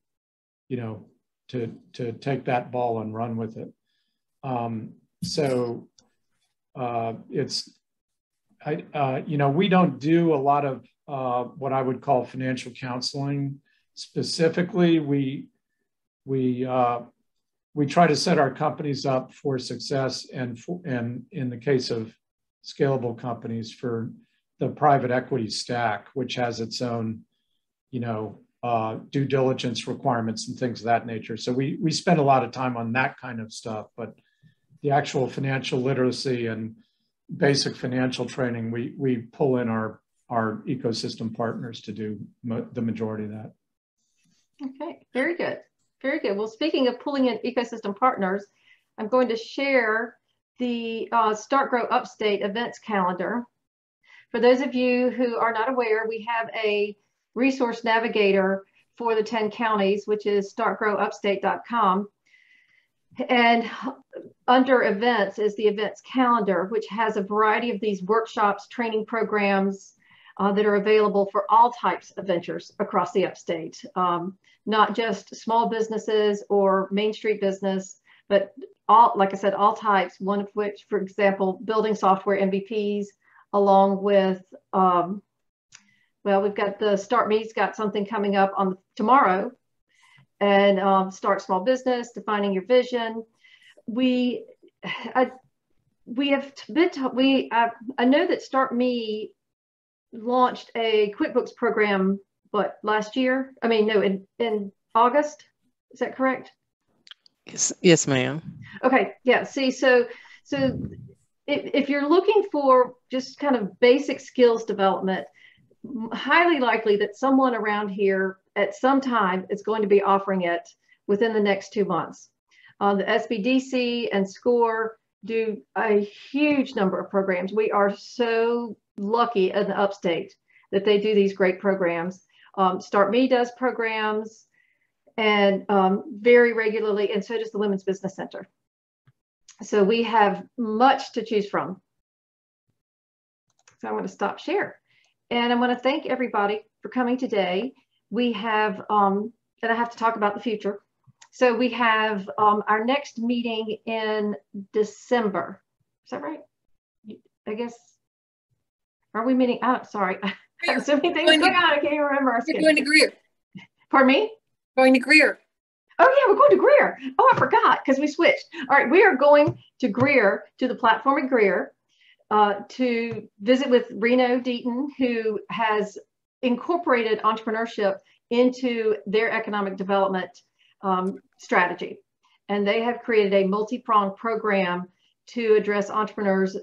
you know, to take that ball and run with it. So you know, we don't do a lot of what I would call financial counseling specifically. We try to set our companies up for success, and in the case of scalable companies, for the private equity stack, which has its own, you know, due diligence requirements and things of that nature. So we spend a lot of time on that kind of stuff, but the actual financial literacy and basic financial training, we pull in our ecosystem partners to do the majority of that. Okay, very good. Very good. Well, speaking of pulling in ecosystem partners, I'm going to share the Start Grow Upstate events calendar. For those of you who are not aware, we have a resource navigator for the 10 counties, which is startgrowupstate.com. And under events is the events calendar, which has a variety of these workshops, training programs that are available for all types of ventures across the upstate. Not just small businesses or Main Street business, but all, like I said, all types, one of which, for example, building software MVPs, along with, well, we've got the Start Me's got something coming up on tomorrow, and Start Small Business, Defining Your Vision. We we have been, I know that Start Me launched a QuickBooks program, what, last year? I mean, no, in August, is that correct? Yes, ma'am. Okay, yeah, see, so if you're looking for just kind of basic skills development, highly likely that someone around here at some time is going to be offering it within the next 2 months. The SBDC and SCORE do a huge number of programs. We are so lucky in the Upstate that they do these great programs. Start Me does programs and very regularly, and so does the Women's Business Center. So we have much to choose from. So I'm going to stop share. And I want to thank everybody for coming today. We have, and I have to talk about the future. So we have our next meeting in December. Is that right? I guess. Are we meeting? Oh, sorry. I have so many things going on. I can't even remember. We're going to Greer. Pardon me? Going to Greer. Oh yeah, we're going to Greer. Oh, I forgot because we switched. All right, we are going to Greer, to the platform at Greer, to visit with Reno Deaton, who has incorporated entrepreneurship into their economic development strategy. And they have created a multi-pronged program to address entrepreneurs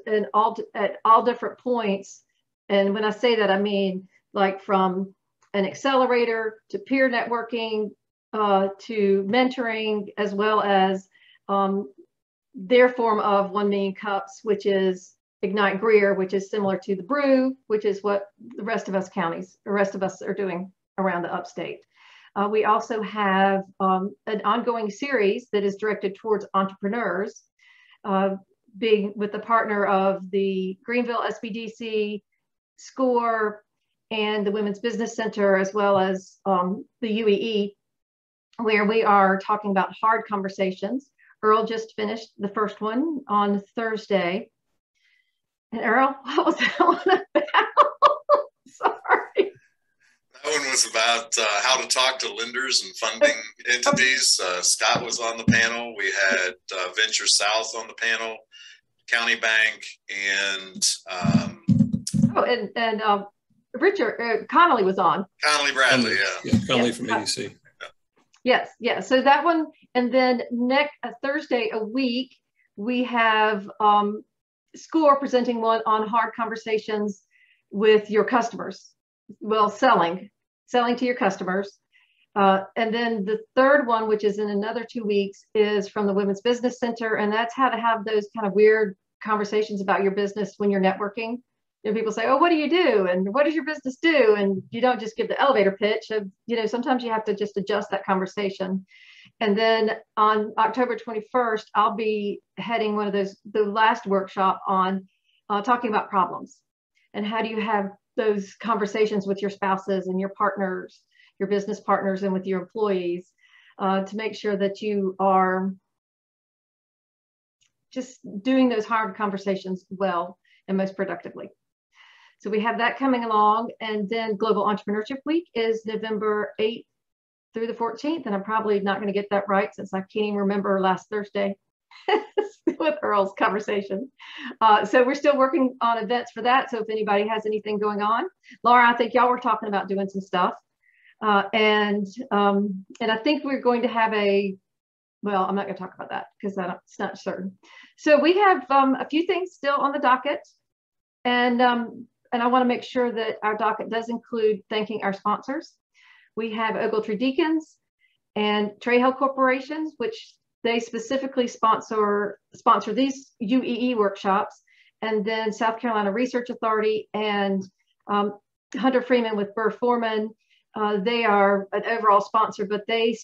at all different points. And when I say that, I mean like from an accelerator to peer networking, to mentoring, as well as their form of 1 million cups, which is Ignite Greer, which is similar to the Brew, which is what the rest of us are doing around the Upstate. We also have an ongoing series that is directed towards entrepreneurs, being with the partner of the Greenville SBDC, SCORE, and the Women's Business Center, as well as the UEE, where we are talking about hard conversations. Earl just finished the first one on Thursday. And Earl, what was that one about? Sorry. That one was about how to talk to lenders and funding entities. Scott was on the panel. We had Venture South on the panel, County Bank, and Richard Connolly was on. Connolly Bradley, yeah. Connolly from EDC. Yes, yeah. So that one, and then next Thursday a week, we have SCORE presenting one on hard conversations with your customers. Well, selling to your customers. And then the third one, which is in another 2 weeks, is from the Women's Business Center. And that's how to have those kind of weird conversations about your business when you're networking. You know, people say, oh, what do you do? And what does your business do? And you don't just give the elevator pitch of, you know, sometimes you have to just adjust that conversation. And then on October 21st, I'll be heading one of those, the last workshop on talking about problems and how do you have those conversations with your spouses and your partners, your business partners, and with your employees to make sure that you are just doing those hard conversations well and most productively. So we have that coming along. And then Global Entrepreneurship Week is November 8th through the 14th. And I'm probably not going to get that right since I can't even remember last Thursday with Earl's conversation. So we're still working on events for that. So if anybody has anything going on, Laura, I think y'all were talking about doing some stuff. And I think we're going to have well, I'm not going to talk about that because it's not certain. So we have a few things still on the docket. And I want to make sure that our docket does include thanking our sponsors. We have Ogletree Deacons and Trejo Corporations, which they specifically sponsor these UEE workshops. And then South Carolina Research Authority and Hunter Freeman with Burr Foreman. They are an overall sponsor, but they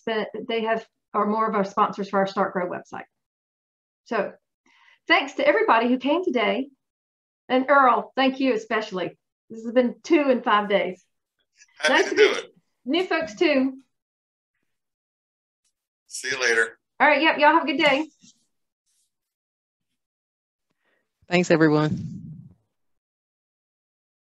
are more of our sponsors for our Start Grow website. So thanks to everybody who came today. And Earl, thank you especially. This has been 2 and 5 days. Happy to do it. New folks too. See you later. All right, yep, y'all have a good day. Thanks, everyone.